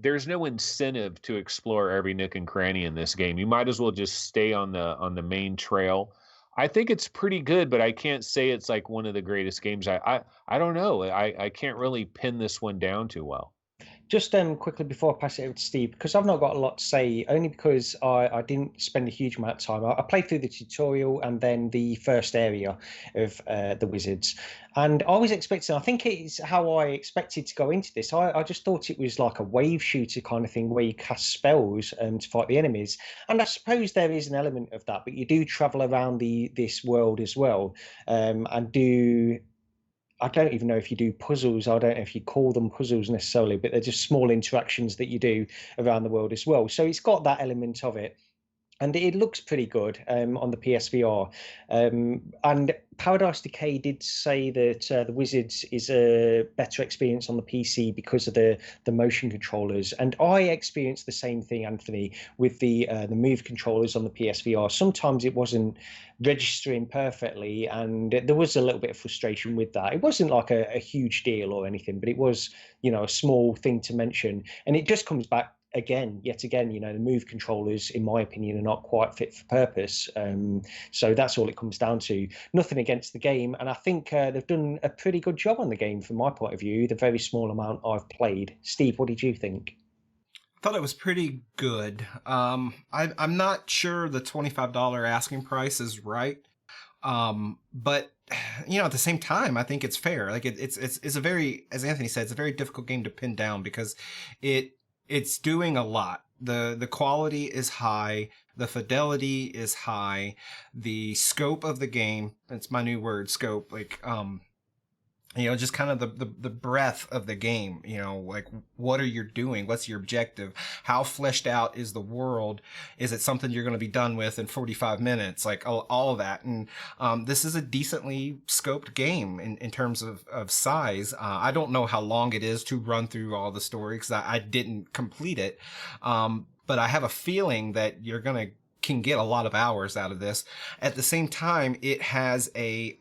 B: there's no incentive to explore every nook and cranny in this game. You might as well just stay on the main trail. I think it's pretty good, but I can't say it's like one of the greatest games. I don't know. I can't really pin this one down too well.
A: Just quickly before I pass it over to Steve, because I've not got a lot to say, only because I didn't spend a huge amount of time. I played through the tutorial and then the first area of the Wizards. And I was expecting, I think it's how I expected to go into this. I just thought it was like a wave shooter kind of thing where you cast spells to fight the enemies. And I suppose there is an element of that, but you do travel around this world as well, and do... I don't even know if you do puzzles. I don't know if you call them puzzles necessarily, but they're just small interactions that you do around the world as well. So it's got that element of it. And it looks pretty good on the PSVR. And Paradise Decay did say that the Wizards is a better experience on the PC because of the motion controllers. And I experienced the same thing, Anthony, with the Move controllers on the PSVR. Sometimes it wasn't registering perfectly, and there was a little bit of frustration with that. It wasn't like a huge deal or anything, but it was, a small thing to mention. And it just comes back yet again, the Move controllers, in my opinion, are not quite fit for purpose. So that's all it comes down to. Nothing against the game, and I think they've done a pretty good job on the game from my point of view, the very small amount I've played. Steve, what did you think?
C: I thought it was pretty good. I'm not sure the $25 asking price is right. But at the same time, I think it's fair. Like it's a very, as Anthony said, it's a very difficult game to pin down because it's doing a lot. The quality is high. The fidelity is high. The scope of the game, it's my new word, scope, like, just kind of the breadth of the game, like what are you doing? What's your objective? How fleshed out is the world? Is it something you're going to be done with in 45 minutes? Like all of that. And this is a decently scoped game in terms of size. I don't know how long it is to run through all the story because I didn't complete it. But I have a feeling that you're going to can get a lot of hours out of this. At the same time, it has a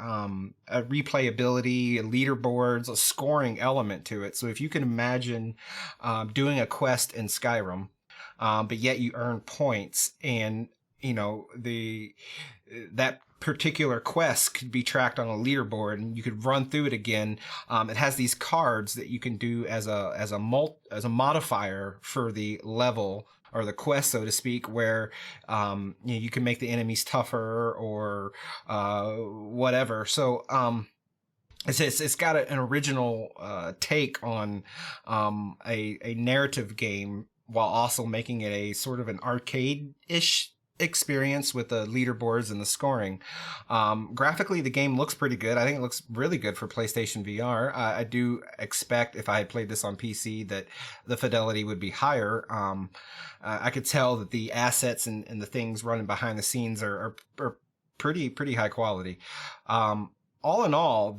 C: replayability, leaderboards, a scoring element to it. So if you can imagine doing a quest in Skyrim, but yet you earn points, and that particular quest could be tracked on a leaderboard, and you could run through it again. It has these cards that you can do as a modifier for the level or the quest, so to speak, where you can make the enemies tougher or whatever. So it's got an original take on a narrative game while also making it a sort of an arcade-ish experience with the leaderboards and the scoring. Graphically, the game looks pretty good. I think it looks really good for PlayStation VR. I do expect if I had played this on PC that the fidelity would be higher. I could tell that the assets and the things running behind the scenes are pretty high quality. All in all,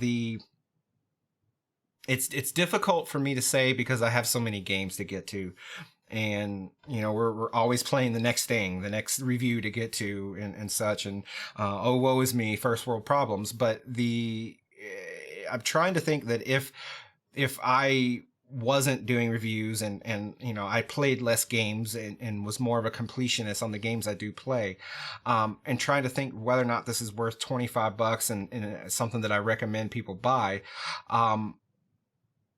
C: it's difficult for me to say because I have so many games to get to. And, we're always playing the next thing, the next review to get to and such. And, oh, woe is me, first world problems. But I'm trying to think that if I wasn't doing reviews and I played less games and was more of a completionist on the games I do play, and trying to think whether or not this is worth $25 and something that I recommend people buy.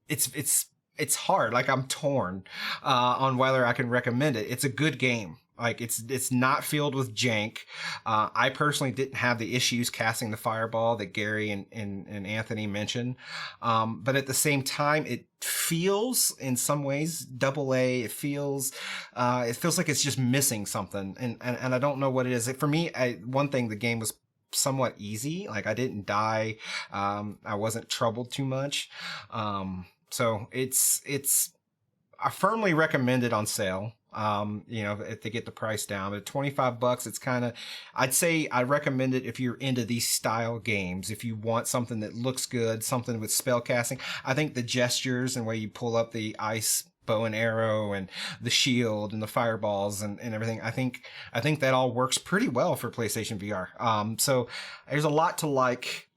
C: It's hard. Like, I'm torn on whether I can recommend it. It's a good game. Like, it's not filled with jank. I personally didn't have the issues casting the fireball that Gary and Anthony mentioned. But at the same time, it feels in some ways double A. It feels like it's just missing something. And I don't know what it is. For me, one thing, the game was somewhat easy. Like, I didn't die. I wasn't troubled too much. So it's I firmly recommend it on sale. If they get the price down, but $25, it's kind of, I'd say I recommend it if you're into these style games. If you want something that looks good, something with spell casting, I think the gestures and where you pull up the ice bow and arrow and the shield and the fireballs and everything, I think that all works pretty well for PlayStation VR. So there's a lot to like.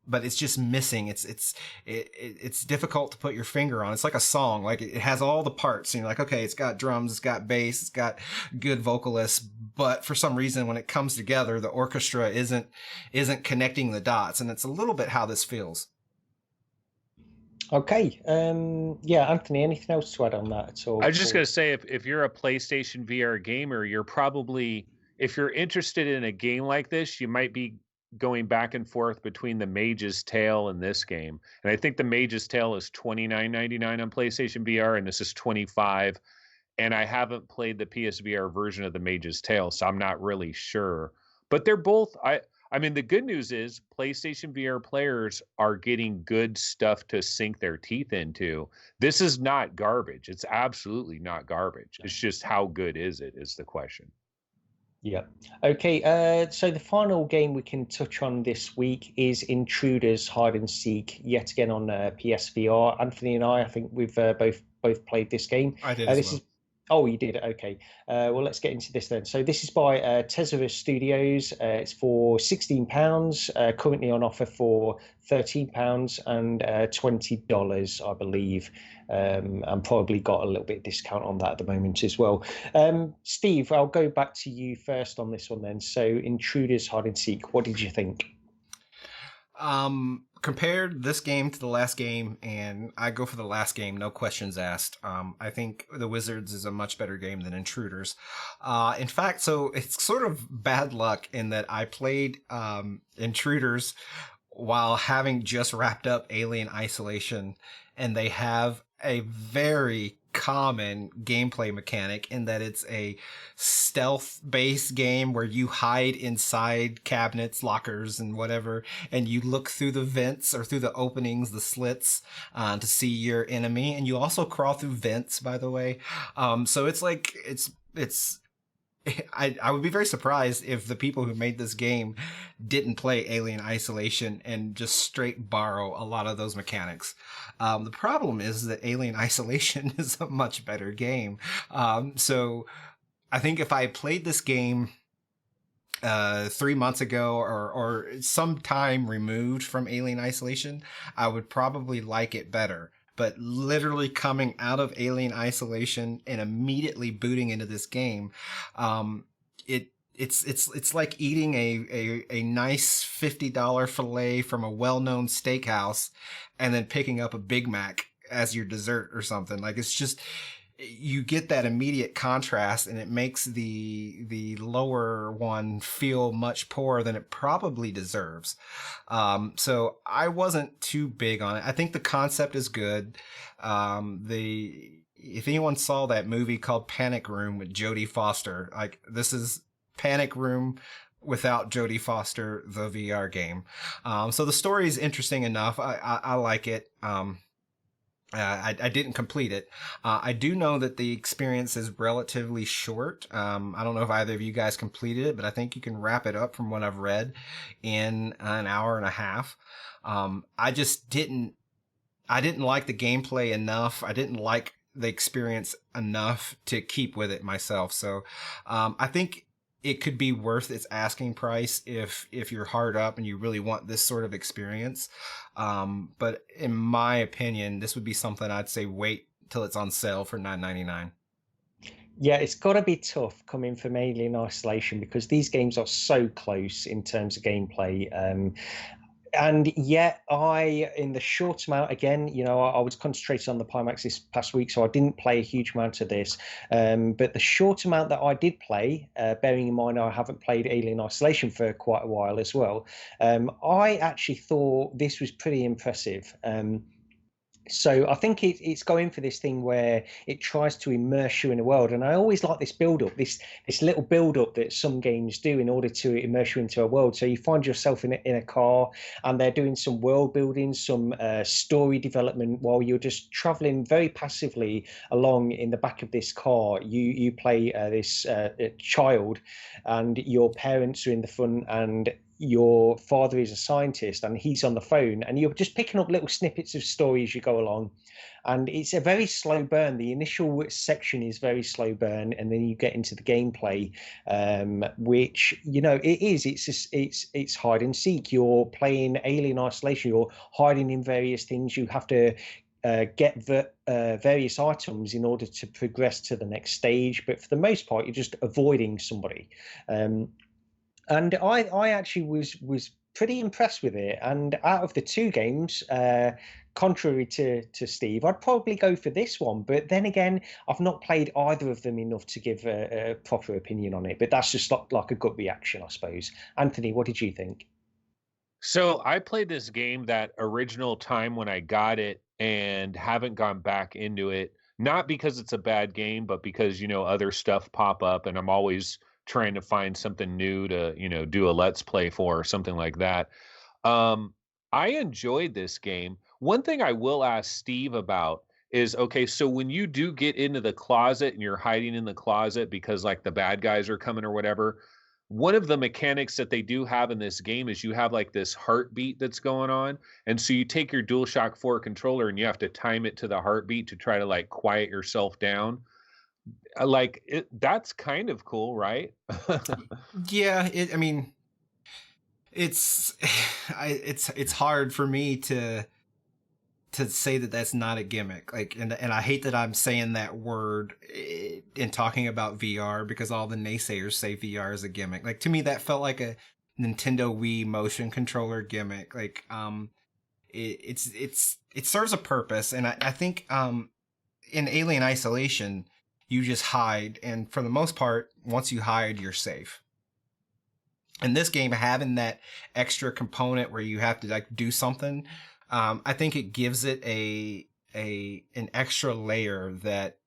C: But it's just missing. It's difficult to put your finger on. It's like a song. Like, it has all the parts and you're like, okay, it's got drums, it's got bass, it's got good vocalists, but for some reason when it comes together, the orchestra isn't connecting the dots. And it's a little bit how this feels.
A: Okay. Yeah, Anthony, anything else to add on that at all?
B: I was just going to say, if you're a PlayStation VR gamer, you're probably, if you're interested in a game like this, you might be going back and forth between the Mage's Tale and this game. And I think the Mage's Tale is $29.99 on PlayStation VR, and this is $25. And I haven't played the PSVR version of the Mage's Tale, so I'm not really sure. But they're both, I mean, the good news is PlayStation VR players are getting good stuff to sink their teeth into. This is not garbage. It's absolutely not garbage. It's just, how good is it is the question.
A: Yeah. Okay. So the final game we can touch on this week is Intruders Hide and Seek, yet again on PSVR. Anthony and I think we've both played this game.
C: I did as well.
A: Oh, you did? Okay. Well, let's get into this then. So this is by Tessera Studios. It's for £16, currently on offer for £13 and $20, I believe. And probably got a little bit of discount on that at the moment as well. Steve, I'll go back to you first on this one then. So Intruders Hide and Seek, what did you think?
C: Compared this game to the last game, and I go for the last game, no questions asked. I think The Wizards is a much better game than Intruders. In fact, so it's sort of bad luck in that I played Intruders while having just wrapped up Alien Isolation, and they have a very common gameplay mechanic in that it's a stealth-based game where you hide inside cabinets, lockers, and whatever, and you look through the vents or through the openings, the slits, to see your enemy. And you also crawl through vents, by the way. So it's like, I would be very surprised if the people who made this game didn't play Alien Isolation and just straight borrow a lot of those mechanics. The problem is that Alien Isolation is a much better game. So I think if I played this game 3 months ago or some time removed from Alien Isolation, I would probably like it better. But literally coming out of Alien Isolation and immediately booting into this game, it's like eating a nice $50 filet from a well-known steakhouse and then picking up a Big Mac as your dessert or something. Like, it's just, you get that immediate contrast, and it makes the lower one feel much poorer than it probably deserves. So I wasn't too big on it. I think the concept is good. If anyone saw that movie called Panic Room with Jodie Foster, like, this is Panic Room without Jodie Foster, the VR game. So the story is interesting enough. I like it. I didn't complete it. I do know that the experience is relatively short. I don't know if either of you guys completed it, but I think you can wrap it up from what I've read in an hour and a half. I didn't like the gameplay enough. I didn't like the experience enough to keep with it myself. So, I think it could be worth its asking price if you're hard up and you really want this sort of experience. But in my opinion, this would be something I'd say wait till it's on sale for $9.99.
A: Yeah, it's got to be tough coming from Alien Isolation because these games are so close in terms of gameplay. And yet in the short amount, again, I was concentrating on the Pimax this past week, so I didn't play a huge amount of this. But the short amount that I did play, bearing in mind I haven't played Alien Isolation for quite a while as well, I actually thought this was pretty impressive. So I think it's going for this thing where it tries to immerse you in a world, and I always like this build-up, this little build-up that some games do in order to immerse you into a world. So you find yourself in a car, and they're doing some world building, some story development while you're just traveling very passively along in the back of this car. You play this child, and your parents are in the front, and your father is a scientist and he's on the phone, and you're just picking up little snippets of story as you go along, and it's a very slow burn. The initial section is very slow burn, and then you get into the gameplay, which it's hide and seek. You're playing Alien Isolation, you're hiding in various things. You have to get the various items in order to progress to the next stage, but for the most part you're just avoiding somebody. And I actually was pretty impressed with it. And out of the two games, contrary to Steve, I'd probably go for this one. But then again, I've not played either of them enough to give a proper opinion on it. But that's just like a gut reaction, I suppose. Anthony, what did you think?
B: So I played this game that original time when I got it and haven't gone back into it, not because it's a bad game, but because, other stuff pop up and I'm always trying to find something new to, do a let's play for or something like that. I enjoyed this game. One thing I will ask Steve about is, okay, so when you do get into the closet and you're hiding in the closet because like the bad guys are coming or whatever, one of the mechanics that they do have in this game is you have like this heartbeat that's going on. And so you take your DualShock 4 controller and you have to time it to the heartbeat to try to like quiet yourself down. That's kind of cool, right?
C: Yeah, I mean, it's it's hard for me to say that that's not a gimmick. Like, and I hate that I'm saying that word in talking about VR because all the naysayers say VR is a gimmick. Like, to me, that felt like a Nintendo Wii motion controller gimmick. Like, it serves a purpose, and I think in Alien Isolation, you just hide, and for the most part, once you hide, you're safe. In this game, having that extra component where you have to like do something, I think it gives it an extra layer that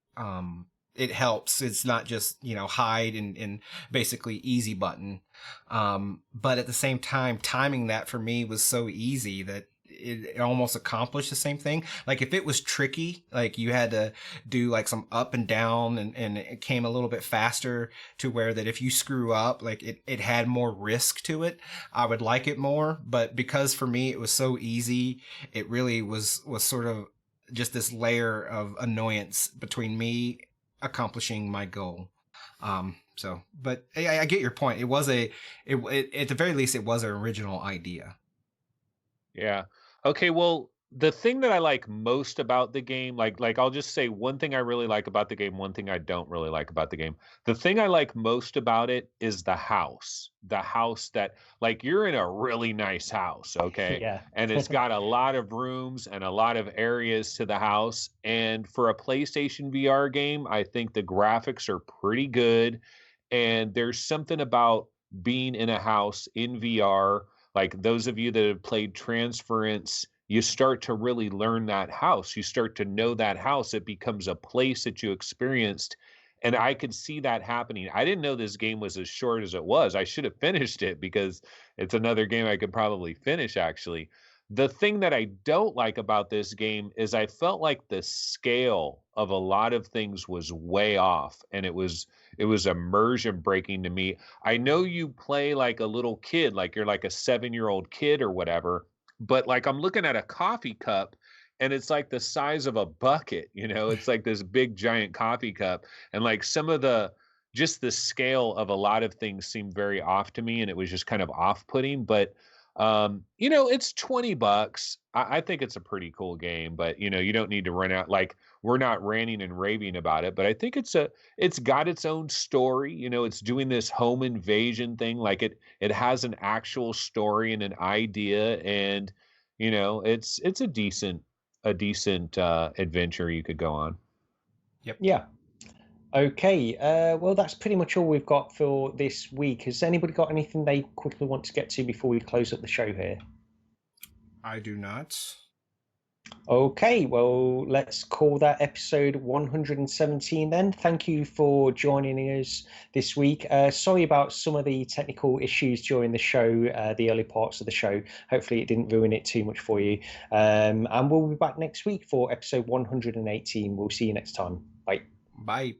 C: it helps. It's not just hide and basically easy button, but at the same time, timing that for me was so easy that it almost accomplished the same thing. Like if it was tricky, like you had to do like some up and down and it came a little bit faster to where that if you screw up, like it had more risk to it, I would like it more. But because for me it was so easy, it really was sort of just this layer of annoyance between me accomplishing my goal. But I get your point. It was at the very least, it was an original idea.
B: Yeah. Okay, well, the thing that I like most about the game, like I'll just say one thing I really like about the game, one thing I don't really like about the game. The thing I like most about it is the house. The house that like you're in a really nice house, okay?
A: Yeah.
B: And it's got a lot of rooms and a lot of areas to the house. And for a PlayStation VR game, I think the graphics are pretty good. And there's something about being in a house in VR, like those of you that have played Transference, you start to really learn that house. You start to know that house. It becomes a place that you experienced. And I could see that happening. I didn't know this game was as short as it was. I should have finished it because it's another game I could probably finish, actually. The thing that I don't like about this game is I felt like the scale of a lot of things was way off, and it was immersion breaking to me. I know you play like a little kid, like you're like a 7-year-old kid or whatever, but like I'm looking at a coffee cup and it's like the size of a bucket, it's like this big giant coffee cup. And like some of the just the scale of a lot of things seemed very off to me, and it was just kind of off-putting. But it's $20. I think it's a pretty cool game, but you don't need to run out like we're not ranting and raving about it. But I think it's got its own story. It's doing this home invasion thing, like it has an actual story and an idea, and it's a decent adventure you could go on.
C: Yep.
A: Yeah. Okay. Well, that's pretty much all we've got for this week. Has anybody got anything they quickly want to get to before we close up the show here?
C: I do not.
A: Okay, well, let's call that episode 117 then. Thank you for joining us this week. Sorry about some of the technical issues during the show, the early parts of the show. Hopefully it didn't ruin it too much for you. And we'll be back next week for episode 118. We'll see you next time. Bye.
C: Bye.